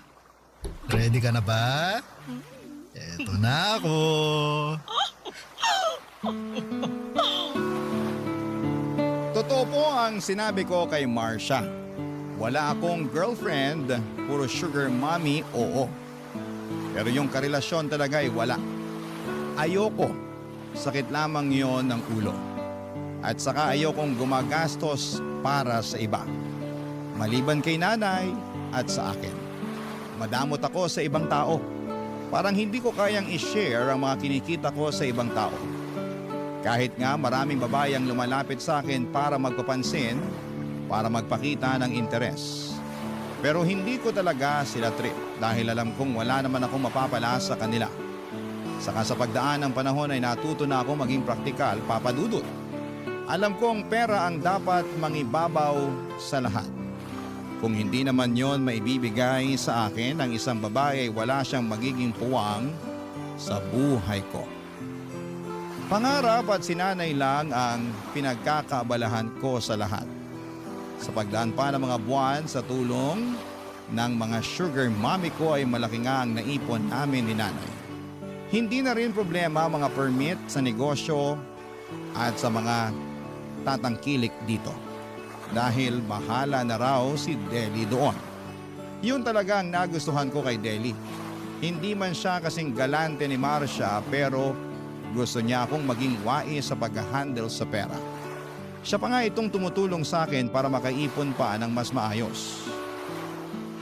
Ready ka na ba? Eto na ako.
Totoo po ang sinabi ko kay Marcia. Wala akong girlfriend, puro sugar mommy, oo. Pero yung karelasyon talaga ay wala. Ayoko. Sakit lamang yon ng ulo. At saka ayokong gumagastos para sa iba. Maliban kay nanay at sa akin. Madamot ako sa ibang tao. Parang hindi ko kayang i-share ang mga kinikita ko sa ibang tao. Kahit nga maraming babae ang lumalapit sa akin para magpapansin, para magpakita ng interes. Pero hindi ko talaga sila trip dahil alam kong wala naman akong mapapala sa kanila. Saka sa pagdaan ng panahon ay natuto na ako maging praktikal, papadudot. Alam kong pera ang dapat mangibabaw sa lahat. Kung hindi naman yon maibibigay sa akin ng isang babae ay wala siyang magiging puwang sa buhay ko. Pangarap at sinanay lang ang pinagkakaabalahan ko sa lahat. Sa pagdaan pa ng mga buwan sa tulong ng mga sugar mommy ko ay malaki nga ang naipon namin ni nanay. Hindi na rin problema ang mga permit sa negosyo at sa mga tatangkilik dito. Dahil bahala na raw si Deli doon. Yun talaga ang nagustuhan ko kay Deli. Hindi man siya kasing galante ni Marcia pero gusto niya akong maging wais sa pag-handle sa pera. Siya pa nga itong tumutulong sa akin para makaipon pa ng mas maayos.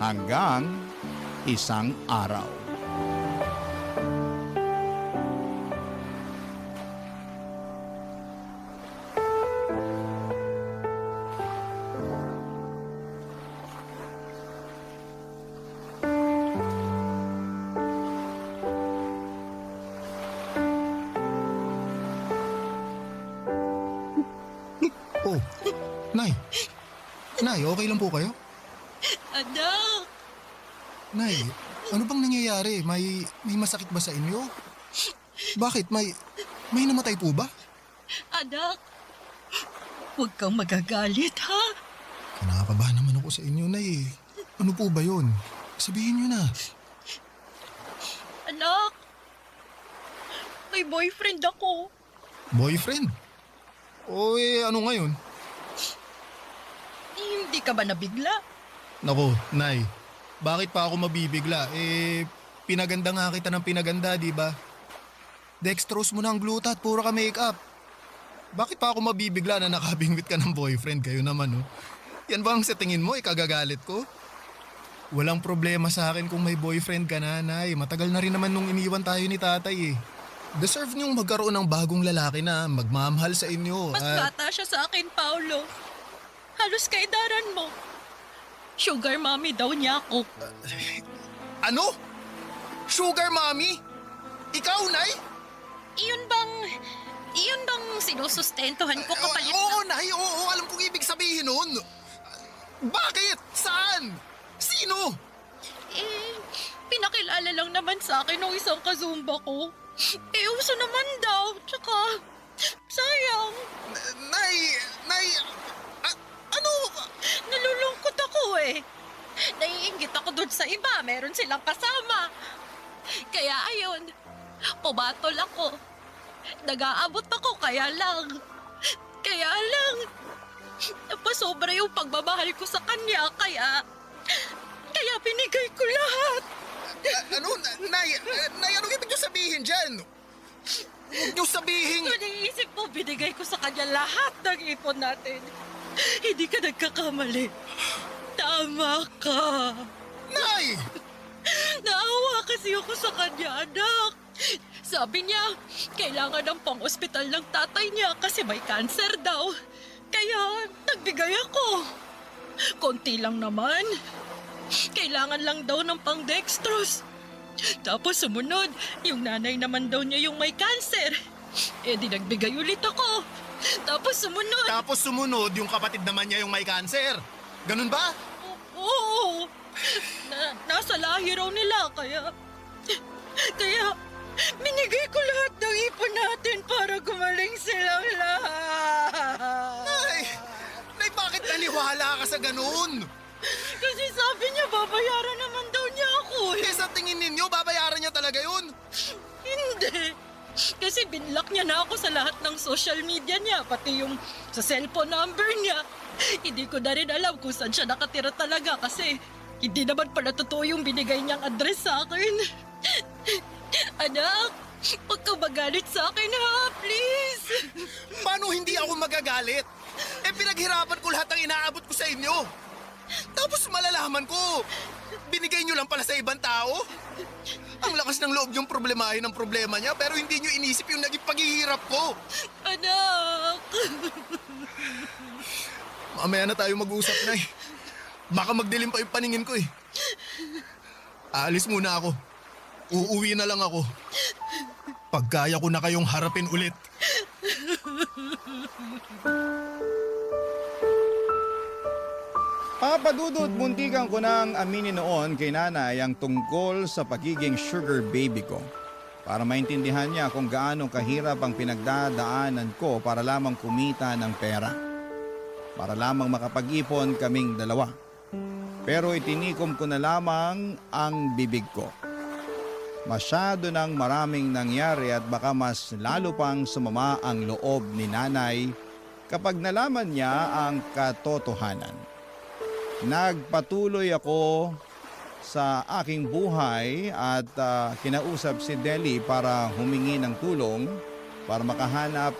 Hanggang isang araw.
Oh, Nay. Nay, okay lang po kayo?
Anak!
Nay, ano bang nangyayari? May masakit ba sa inyo? Bakit? May namatay po ba?
Anak! Huwag kang magagalit, ha?
Kinakabahan naman ako sa inyo, Nay. Ano po ba yun? Sabihin niyo na.
Anak! May boyfriend ako.
Boyfriend? O ano ngayon?
Hindi ka ba nabigla?
Nako, Nay. Bakit pa ako mabibigla? Pinaganda nga kita ng pinaganda, di ba? Dextrose mo na ang glutat, puro ka makeup. Bakit pa ako mabibigla na nakabingwit ka ng boyfriend? Kayo naman, oh. Yan ba ang sa tingin mo, ikagagalit ko? Walang problema sa akin kung may boyfriend ka na, Nay. Matagal na rin naman nung iniwan tayo ni tatay, eh. Deserve niyong magkaroon ng bagong lalaki na magmamahal sa inyo.
Mas bata siya sa akin, Paolo. Halos kaidaran mo. Sugar mommy daw niya ako.
Ano? Sugar mommy? Ikaw, Nay?
Iyon bang sinusustentuhan ko kapalit
Oo, Nay. Oo, alam kong ibig sabihin nun. Bakit? Saan? Sino?
Pinakilala lang naman sa akin ng isang kazumba ko. Uso naman daw, tsaka sayang.
Nay, ano?
Nalulungkot ako eh. Naiinggit ako dun sa iba. Meron silang kasama. Kaya ayun, pumatol ako. Nag-aabot ako, kaya lang. Napasobra yung pagmamahal ko sa kanya, kaya binigay ko lahat.
Ano? Nay, anong ibig niyo sabihin dyan? Huwag niyo sabihin...
Kung iniisip mo, binigay ko sa kanya lahat ng ipon natin. Hindi ka nagkakamali. Tama ka.
Nay!
Naawa kasi ako sa kanya, anak. Sabi niya, kailangan ng pang-ospital ng tatay niya kasi may cancer daw. Kaya nagbigay ako. Konti lang naman. Kailangan lang daw ng pang-dextrose. Tapos sumunod, yung nanay naman daw niya yung may cancer. Eh di nagbigay ulit ako. Tapos sumunod,
yung kapatid naman niya yung may cancer. Ganun ba?
Oo. Nasa lahi raw nila, kaya binigay ko lahat ng ipon natin para gumaling silang lahat.
Nay, bakit naniwala ka sa ganun?
Kasi sabi niya, babayaran naman daw niya ako.
Eh, sa tingin ninyo, babayaran niya talaga yun?
Hindi. Kasi binlock niya na ako sa lahat ng social media niya, pati yung sa cellphone number niya. Hindi ko na rin alam kung saan siya nakatira talaga kasi hindi naman pala totoo yung binigay niyang address sa akin. Anak, huwag ka magalit sa akin ha, please.
Paano hindi ako magagalit? Eh, pinaghirapan ko lahat ng inaabot ko sa inyo. Tapos malalaman ko, binigay niyo lang pala sa ibang tao? Ang lakas ng loob yung problemahin ng problema niya pero hindi niyo inisip yung naging paghihirap ko.
Anak.
Mamaya na tayo mag-usap, Nay. Baka magdilim pa yung paningin ko eh. Aalis muna ako. Uuwi na lang ako. Pagkaya ko na kayong harapin ulit.
Papadudot, muntikan ko nang aminin noon kay nanay ang tungkol sa pagiging sugar baby ko. Para maintindihan niya kung gaano kahirap ang pinagdadaanan ko para lamang kumita ng pera. Para lamang makapag-ipon kaming dalawa. Pero itinikom ko na lamang ang bibig ko. Masyado nang maraming nangyari at baka mas lalo pang sumama ang loob ni nanay kapag nalaman niya ang katotohanan. Nagpatuloy ako sa aking buhay at kinausap si Deli para humingi ng tulong para makahanap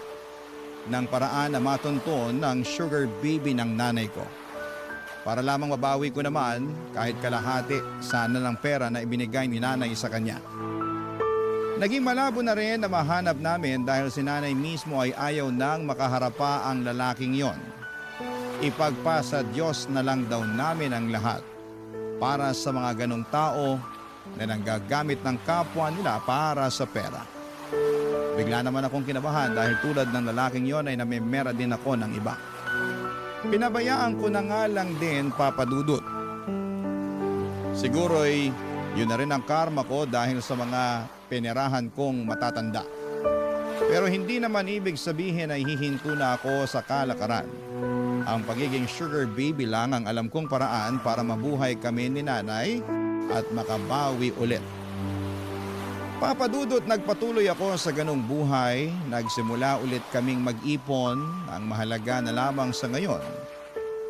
ng paraan na matunton ng sugar baby ng nanay ko. Para lamang mabawi ko naman kahit kalahati sana ng pera na ibinigay ni nanay sa kanya. Naging malabo na rin na mahanap namin dahil si nanay mismo ay ayaw nang makaharapa ang lalaking yon. Ipagpasa Diyos na lang daw namin ang lahat para sa mga ganong tao na nanggagamit ng kapwa nila para sa pera. Bigla naman akong kinabahan dahil tulad ng lalaking yon ay namimera din ako ng iba. Pinabayaan ko na nga lang din, Papadudot. Siguro'y yun na rin ang karma ko dahil sa mga pinerahan kong matatanda. Pero hindi naman ibig sabihin ay hihinto na ako sa kalakaran. Ang pagiging sugar baby lang ang alam kong paraan para mabuhay kami ni nanay at makabawi ulit. Papadudot, nagpatuloy ako sa ganong buhay. Nagsimula ulit kaming mag-ipon. Ang mahalaga na lamang sa ngayon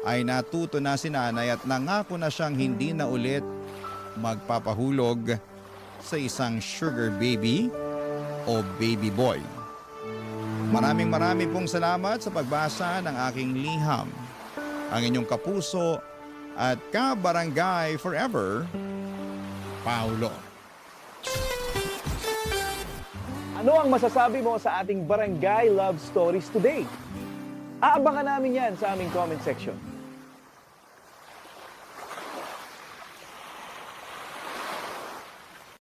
ay natuto na si nanay at nangako na siyang hindi na ulit magpapahulog sa isang sugar baby o baby boy. Maraming pong salamat sa pagbasa ng aking liham. Ang inyong kapuso at kabarangay forever, Paulo.
Ano ang masasabi mo sa ating Barangay Love Stories today? Aabangan namin yan sa aming comment section.